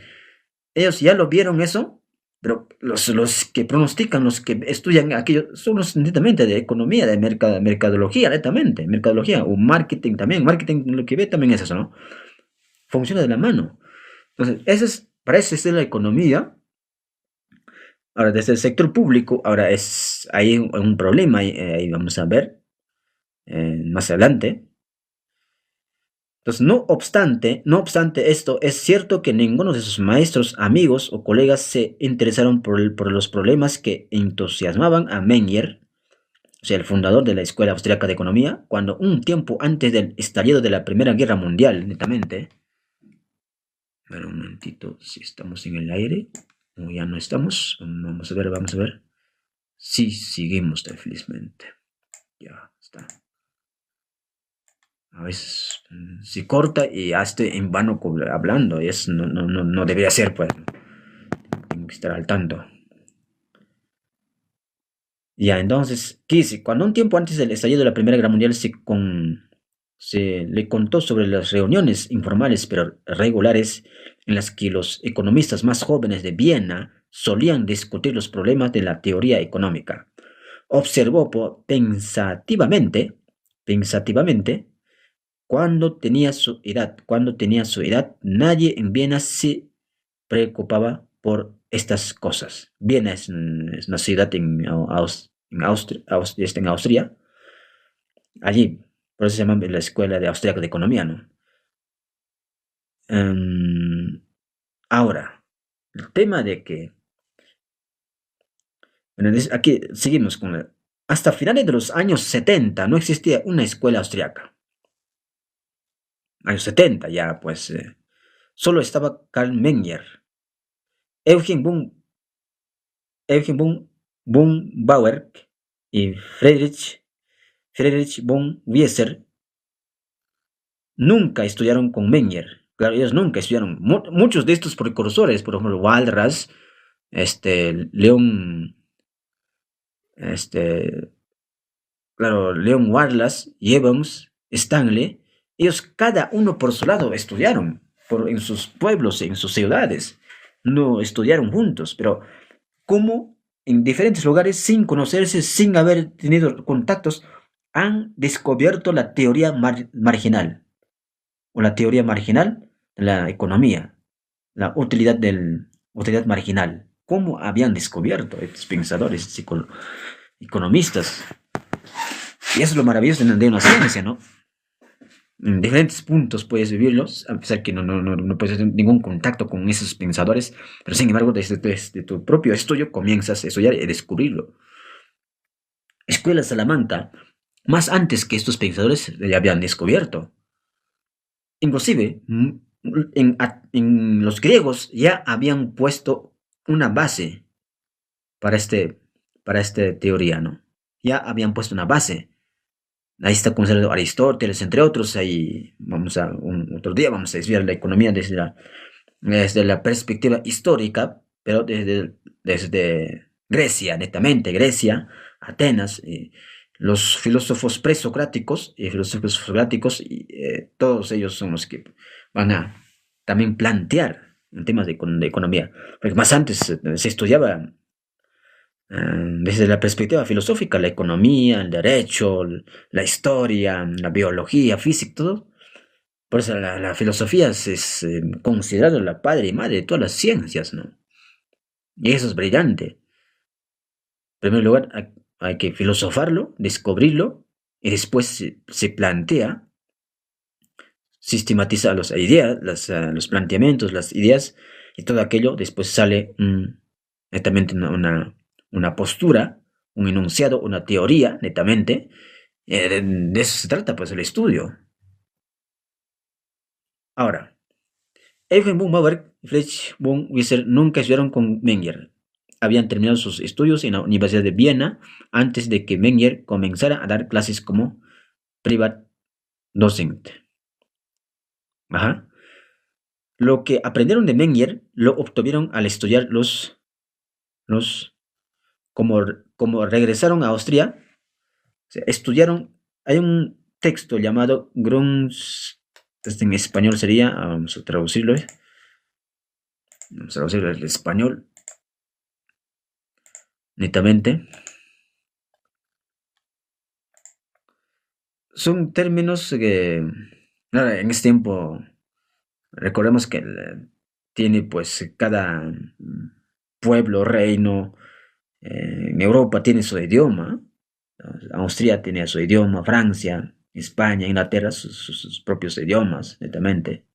ellos ya lo vieron eso, pero los que pronostican, los que estudian aquello, son los netamente de economía, de mercadología, netamente, mercadología, o marketing también, marketing lo que ve también es eso, ¿no? Funciona de la mano. Entonces, parece ser la economía. Ahora, desde el sector público, ahora hay un problema, ahí vamos a ver más adelante. Entonces, no obstante esto, es cierto que ninguno de sus maestros, amigos o colegas se interesaron por los problemas que entusiasmaban a Menger, o sea, el fundador de la Escuela Austriaca de Economía, cuando un tiempo antes del estallido de la Primera Guerra Mundial, netamente. A ver, un momentito, si estamos en el aire o ya no estamos. Vamos a ver. Sí, seguimos, felizmente. Ya está. A veces se corta y ya estoy en vano hablando. Y eso no debería ser, pues. Tengo que estar al tanto. Ya, entonces, Kiss, cuando un tiempo antes del estallido de la Primera Guerra Mundial se le contó sobre las reuniones informales pero regulares en las que los economistas más jóvenes de Viena solían discutir los problemas de la teoría económica. Observó pensativamente, cuando tenía su edad, nadie en Viena se preocupaba por estas cosas. Viena es una ciudad en Austria, allí, por eso se llama la Escuela de Austriaca de Economía, ¿no? Ahora, el tema de que, bueno, aquí seguimos hasta finales de los años 70 no existía una escuela austriaca. Años 70 ya, pues, solo estaba Karl Menger, Eugen von Bauer y Friedrich von Wieser nunca estudiaron con Menger. Claro, ellos nunca estudiaron. Muchos de estos precursores, por ejemplo, Walras, León, claro, Leon Wallace, Evans, Stanley, ellos cada uno por su lado estudiaron en sus pueblos, en sus ciudades. No estudiaron juntos, pero como en diferentes lugares, sin conocerse, sin haber tenido contactos, han descubierto la teoría marginal, o la teoría marginal de la economía, la utilidad marginal. ¿Cómo habían descubierto estos pensadores, economistas? Y eso es lo maravilloso de una ciencia, ¿no? En diferentes puntos puedes vivirlos, a pesar que no puedes tener ningún contacto con esos pensadores, pero sin embargo, desde tu propio estudio comienzas a estudiar y descubrirlo. Escuela Salamanca, más antes que estos pensadores ya habían descubierto. Inclusive, en los griegos ya habían puesto una base para esta teoría, ¿no? Ya habían puesto una base. Ahí está considerado Aristóteles, entre otros. Ahí otro día vamos a estudiar la economía desde la perspectiva histórica, pero desde Grecia, netamente, Grecia, Atenas, los filósofos presocráticos y filósofos socráticos, todos ellos son los que van a también plantear en temas de economía. Porque más antes se estudiaba desde la perspectiva filosófica, la economía, el derecho, la historia, la biología, física, todo. Por eso la filosofía es considerada la padre y madre de todas las ciencias, ¿no? Y eso es brillante. En primer lugar, hay que filosofarlo, descubrirlo, y después se plantea, sistematiza las ideas, los planteamientos, las ideas, y todo aquello, después sale netamente una postura, un enunciado, una teoría, netamente. De eso se trata, pues, el estudio. Ahora, Eugen von Bauer y Friedrich von Wieser nunca estudiaron con Menger. Habían terminado sus estudios en la Universidad de Viena antes de que Menger comenzara a dar clases como privat docente. Ajá. lo que aprendieron de Menger lo obtuvieron al estudiar como regresaron a Austria, estudiaron, hay un texto llamado en español sería, vamos a traducirlo, al español, netamente. Son términos que, en este tiempo, recordemos que tiene pues cada pueblo, reino, en Europa tiene su idioma, Austria tiene su idioma, Francia, España, Inglaterra, sus propios idiomas, netamente.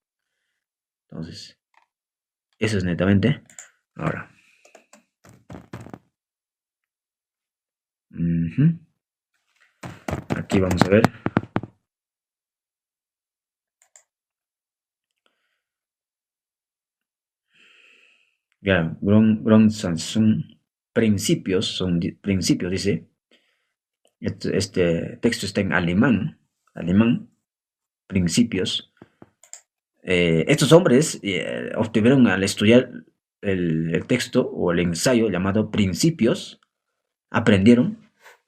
Entonces, eso es netamente. Ahora. Aquí vamos a ver. Ya, son principios, dice. Este texto está en alemán, principios. Estos hombres obtuvieron al estudiar el texto o el ensayo llamado Principios, aprendieron,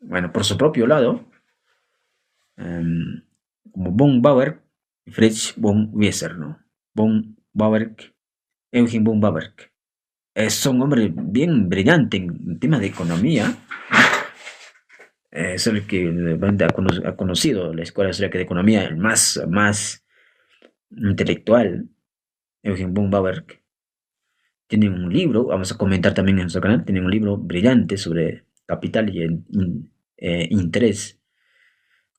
bueno, por su propio lado, como von Bauer y Friedrich von Wieser, ¿no? Von Bauer, Eugen von Bauer. Son hombres bien brillantes en temas de economía. Es el que ha conocido la Escuela Austríaca de Economía, el más intelectual, Eugen von Bauer. Tiene un libro, vamos a comentar también en nuestro canal, tiene un libro brillante sobre capital y interés.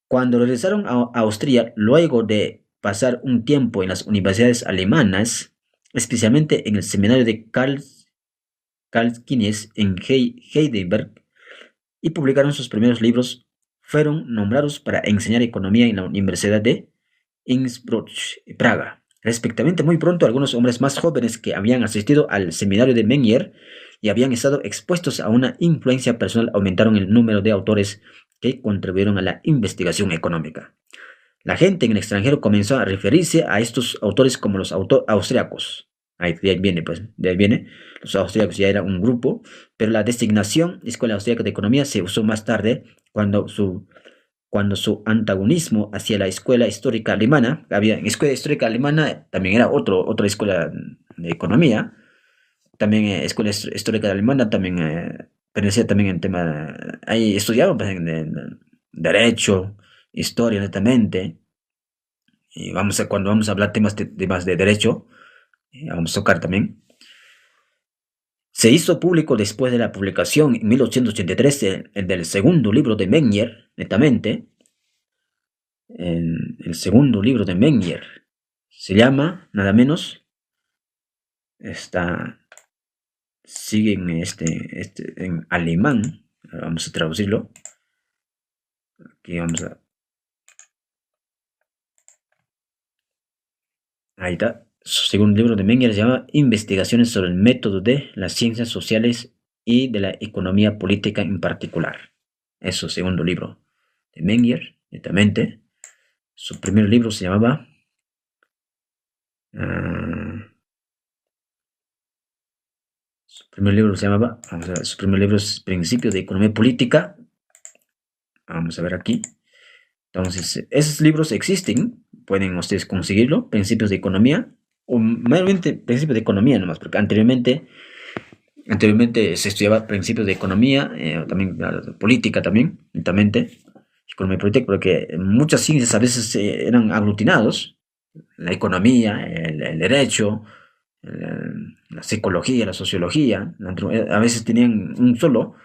Cuando regresaron a Austria, luego de pasar un tiempo en las universidades alemanas, especialmente en el seminario de Karl Kinies en Heidelberg, y publicaron sus primeros libros, fueron nombrados para enseñar economía en la Universidad de Innsbruck, Praga. Respectivamente, muy pronto algunos hombres más jóvenes que habían asistido al seminario de Menger y habían estado expuestos a una influencia personal aumentaron el número de autores que contribuyeron a la investigación económica. La gente en el extranjero comenzó a referirse a estos autores como los austriacos. Ahí viene, los austriacos ya era un grupo, pero la designación Escuela Austríaca de Economía se usó más tarde cuando su antagonismo hacia la escuela histórica alemana, escuela histórica alemana también era otra escuela de economía, también escuela histórica alemana también pertenecía también en tema, ahí estudiaban pues, en derecho, historia netamente, y cuando vamos a hablar temas de derecho, vamos a tocar también. Se hizo público después de la publicación en 1883 del segundo libro de Menger, netamente. El segundo libro de Menger se llama, nada menos, sigue en alemán, vamos a traducirlo. Aquí ahí está. Su segundo libro de Menger se llama Investigaciones sobre el método de las ciencias sociales y de la economía política en particular. Es su segundo libro de Menger, netamente. Su primer libro se llamaba su primer libro es Principios de Economía Política. Vamos a ver aquí. Entonces, esos libros existen, pueden ustedes conseguirlo, Principios de Economía, o meramente Principios de Economía nomás, porque anteriormente se estudiaba Principios de Economía, también política también, netamente, economía política, porque muchas ciencias a veces eran aglutinados, la economía, el derecho, la psicología, la sociología, a veces tenían un solo.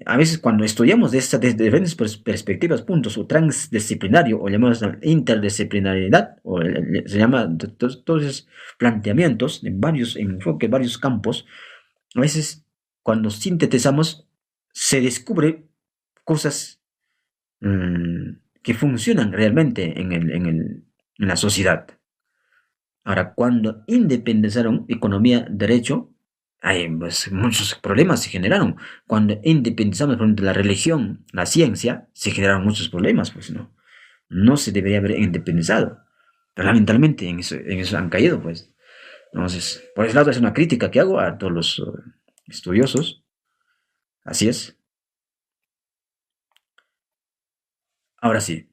A veces cuando estudiamos desde diferentes perspectivas, puntos, o transdisciplinario, o llamamos interdisciplinariedad, o se llama todos esos planteamientos de varios enfoques, varios campos, a veces cuando sintetizamos se descubre cosas que funcionan realmente en la sociedad. Ahora, cuando independizaron economía, derecho, pues, muchos problemas se generaron. Cuando independizamos de la religión, la ciencia, se generaron muchos problemas, pues no se debería haber independizado. Pero lamentablemente en eso han caído, pues. Entonces, por ese lado es una crítica que hago a todos los estudiosos. Así es. Ahora sí,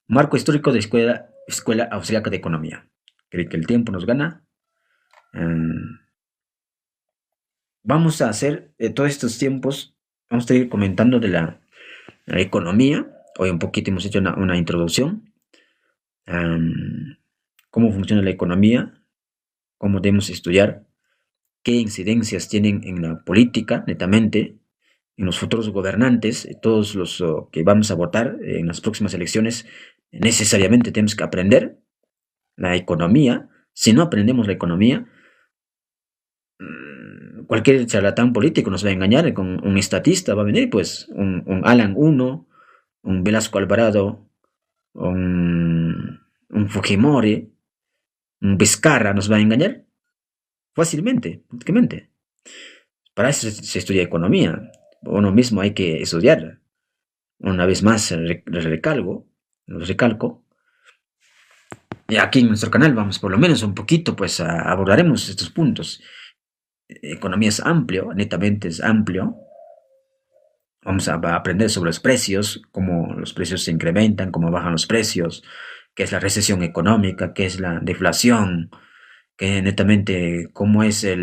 marco histórico de Escuela Austriaca de Economía. Creo que el tiempo nos gana. Vamos a hacer todos estos tiempos, vamos a ir comentando de la economía. Hoy un poquito hemos hecho una introducción. Cómo funciona la economía, cómo debemos estudiar, qué incidencias tienen en la política, netamente, en los futuros gobernantes, todos los que vamos a votar en las próximas elecciones. Necesariamente tenemos que aprender la economía. Si no aprendemos la economía, cualquier charlatán político nos va a engañar. Con un estatista va a venir, pues, un Alan I, un Velasco Alvarado, un Fujimori, un Vizcarra nos va a engañar fácilmente, prácticamente. Para eso se estudia economía. Uno mismo hay que estudiar. Una vez más, recalco. Y aquí en nuestro canal vamos por lo menos un poquito, pues abordaremos estos puntos. Economía es amplio, netamente es amplio. Vamos a aprender sobre los precios, cómo los precios se incrementan, cómo bajan los precios, qué es la recesión económica, qué es la deflación, que netamente cómo es por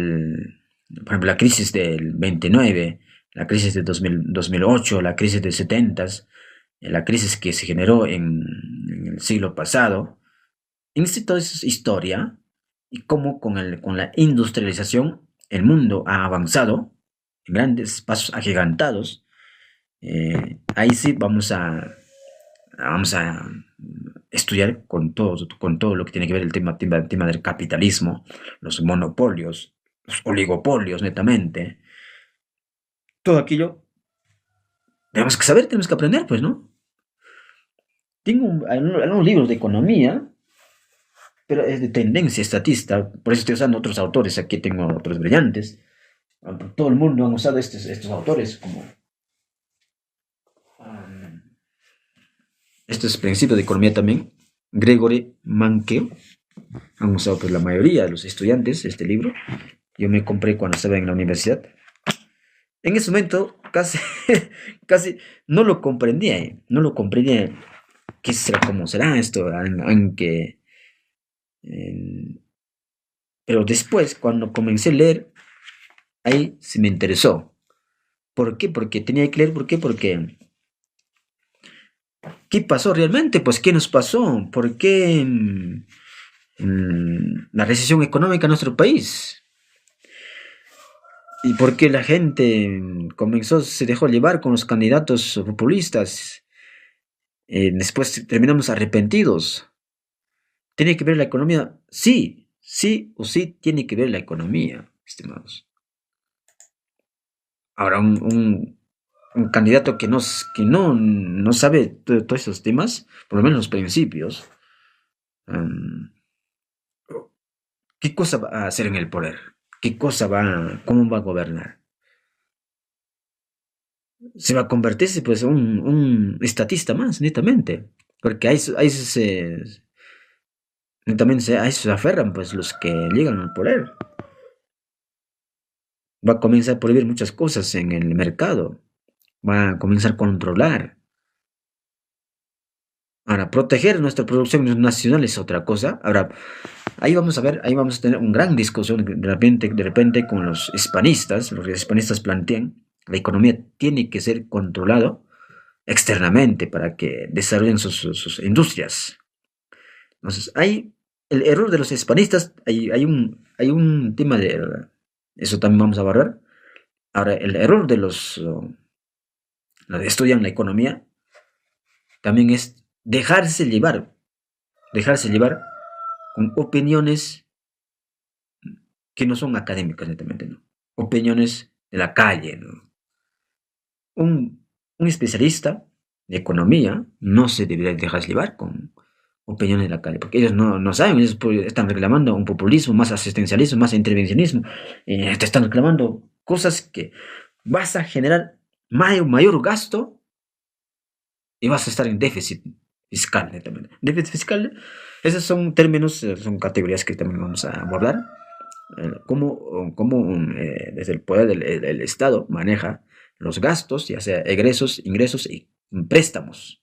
ejemplo, la crisis del 29, la crisis de 2008, la crisis de 70, la crisis que se generó en el siglo pasado. En este todo es historia y cómo con la industrialización el mundo ha avanzado en grandes pasos agigantados. Ahí sí vamos a estudiar con todo lo que tiene que ver el tema del capitalismo, los monopolios, los oligopolios, netamente. Todo aquello tenemos que saber, tenemos que aprender, pues, ¿no? Tengo algunos libros de economía, pero es de tendencia estatista, por eso estoy usando otros autores. Aquí tengo otros brillantes. Todo el mundo ha usado estos autores como estos principios de economía también. Gregory Mankiw han usado pues la mayoría de los estudiantes este libro. Yo me compré cuando estaba en la universidad. En ese momento casi no lo comprendía, qué será, cómo será esto, aunque pero después cuando comencé a leer, ahí se me interesó. ¿Por qué? Porque tenía que leer. ¿Por qué? Porque ¿qué pasó realmente? Pues ¿qué nos pasó? ¿Por qué la recesión económica en nuestro país? ¿Y por qué la gente se dejó llevar con los candidatos populistas? Después terminamos arrepentidos. ¿Tiene que ver la economía? Sí, sí o sí tiene que ver la economía, estimados. Ahora, un candidato que no sabe todos esos temas, por lo menos los principios, ¿qué cosa va a hacer en el poder? ¿Cómo va a gobernar? Se va a convertirse pues en un estatista más, netamente, porque netamente a eso se aferran pues los que llegan al poder. Va a comenzar a prohibir muchas cosas en el mercado, va a comenzar a controlar. Ahora, proteger nuestra producción nacional es otra cosa. Ahora, ahí vamos a tener una gran discusión de repente con los hispanistas. Los hispanistas plantean la economía tiene que ser controlado externamente para que desarrollen sus industrias. Entonces, el error de los hispanistas, hay un tema de eso también vamos a barrar. Ahora, el error de los que estudian la economía también es dejarse llevar con opiniones que no son académicas, netamente, ¿no? Opiniones de la calle, ¿no? Un especialista de economía no se debería dejar llevar con opiniones de la calle, porque ellos no saben, ellos están reclamando un populismo, más asistencialismo, más intervencionismo, te están reclamando cosas que vas a generar mayor gasto y vas a estar en déficit fiscal, netamente. Déficit fiscal, esos son términos, son categorías que también vamos a abordar. Cómo desde el poder del Estado maneja los gastos, ya sea egresos, ingresos y préstamos.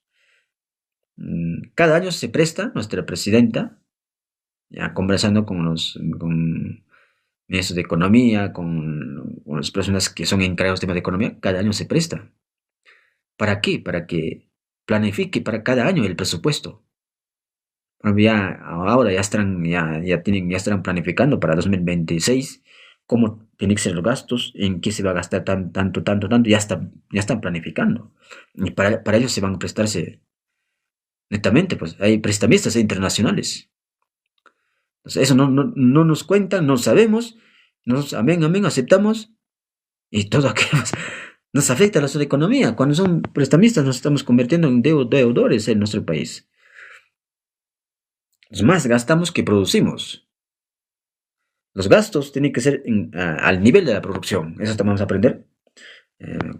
Cada año se presta nuestra presidenta, ya conversando con ministros de Economía, con las personas que son encargados de temas de economía, cada año se presta. ¿Para qué? Para que planifique para cada año el presupuesto. Bueno, ya ahora ya estarán planificando para 2026 cómo tienen que ser los gastos, en qué se va a gastar tanto, ya están planificando. Y para ello se van a prestarse netamente, pues hay prestamistas internacionales. Entonces, eso no nos cuentan, no sabemos, amén, aceptamos, y todo aquello nos afecta a nuestra economía. Cuando son prestamistas nos estamos convirtiendo en deudores en nuestro país. Más gastamos que producimos. Los gastos tienen que ser al nivel de la producción. Eso también vamos a aprender.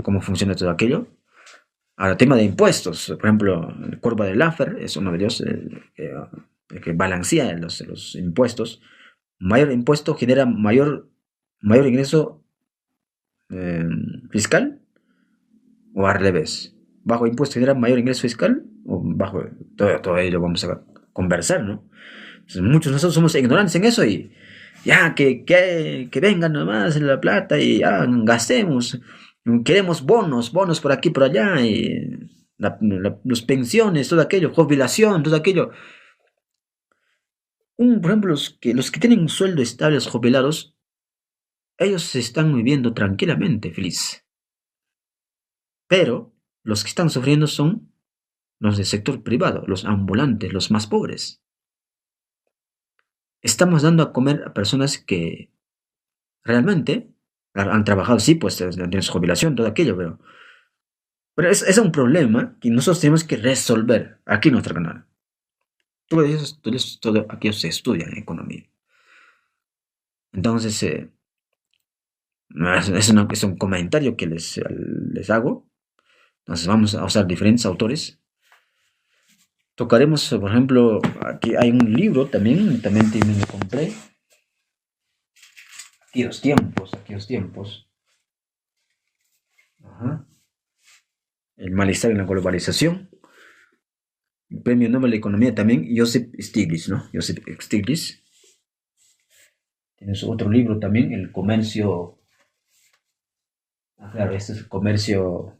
Cómo funciona todo aquello. Ahora, tema de impuestos. Por ejemplo, la curva de Laffer es uno de ellos que balancea los impuestos. Mayor impuesto genera mayor ingreso fiscal, o al revés. Bajo impuesto genera mayor ingreso fiscal, o bajo. Todo ello vamos a conversar, ¿no? Entonces, muchos de nosotros somos ignorantes en eso y ya que vengan nomás la plata y ya gastemos. Queremos bonos por aquí, por allá, y las pensiones, todo aquello, jubilación, todo aquello. Por ejemplo, los que tienen un sueldo estable, los jubilados, ellos se están viviendo tranquilamente, feliz. Pero los que están sufriendo son los del sector privado, los ambulantes, los más pobres. Estamos dando a comer a personas que realmente han trabajado, sí, pues tienen su jubilación, todo aquello, pero es un problema que nosotros tenemos que resolver aquí en nuestro canal. Todo aquí se estudia en economía. Entonces, es un comentario que les hago. Entonces vamos a usar diferentes autores. Tocaremos, por ejemplo, aquí hay un libro también lo compré. Aquellos tiempos. Ajá. El malestar en la globalización. El premio Nobel de Economía también, Joseph Stiglitz, ¿no? Joseph Stiglitz. Tiene su otro libro también, El comercio. Claro, este es el comercio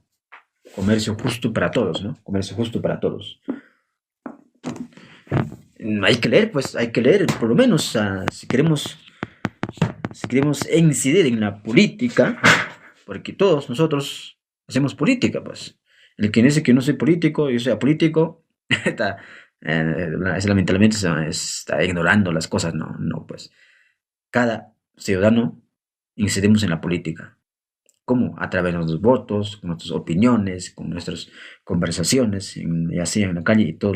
justo para todos, ¿no? Comercio justo para todos. Hay que leer, por lo menos, si queremos incidir en la política, porque todos nosotros hacemos política, pues. El que dice que no soy político, yo soy apolítico, lamentablemente está ignorando las cosas, no, pues. Cada ciudadano incidimos en la política. ¿Cómo? A través de nuestros votos, con nuestras opiniones, con nuestras conversaciones, y así en la calle, y todo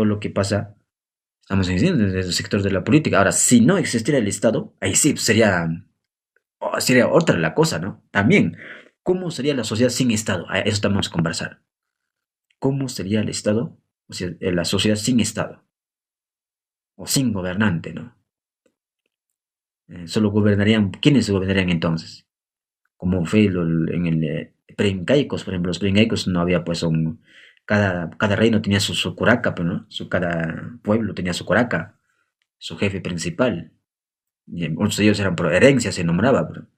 lo que pasa, estamos incidiendo desde el sector de la política. Ahora, si no existiera el Estado, ahí sí sería otra la cosa, ¿no? También, ¿cómo sería la sociedad sin Estado? Eso estamos a conversar. ¿Cómo sería el Estado? O sea, la sociedad sin Estado. O sin gobernante, ¿no? Solo gobernarían. ¿Quiénes gobernarían entonces? Como fue en el preincaicos, por ejemplo, los preincaicos no había pues cada reino tenía su curaca, pues, ¿no? Cada pueblo tenía su curaca, su jefe principal. Y muchos de ellos eran por herencia, se nombraba. Pero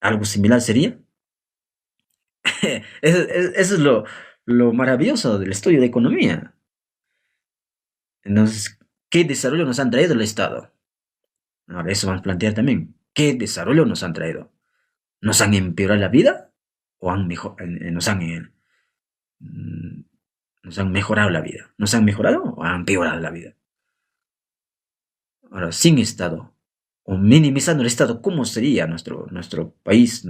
algo similar sería. Eso es lo maravilloso del estudio de economía. Entonces, ¿qué desarrollo nos han traído el Estado? Ahora, eso vamos a plantear también. ¿Qué desarrollo nos han traído? ¿Nos han empeorado la vida? ¿O nos han mejorado la vida? ¿Nos han mejorado o han empeorado la vida? Ahora, sin Estado, o minimizando el Estado, ¿cómo sería nuestro país,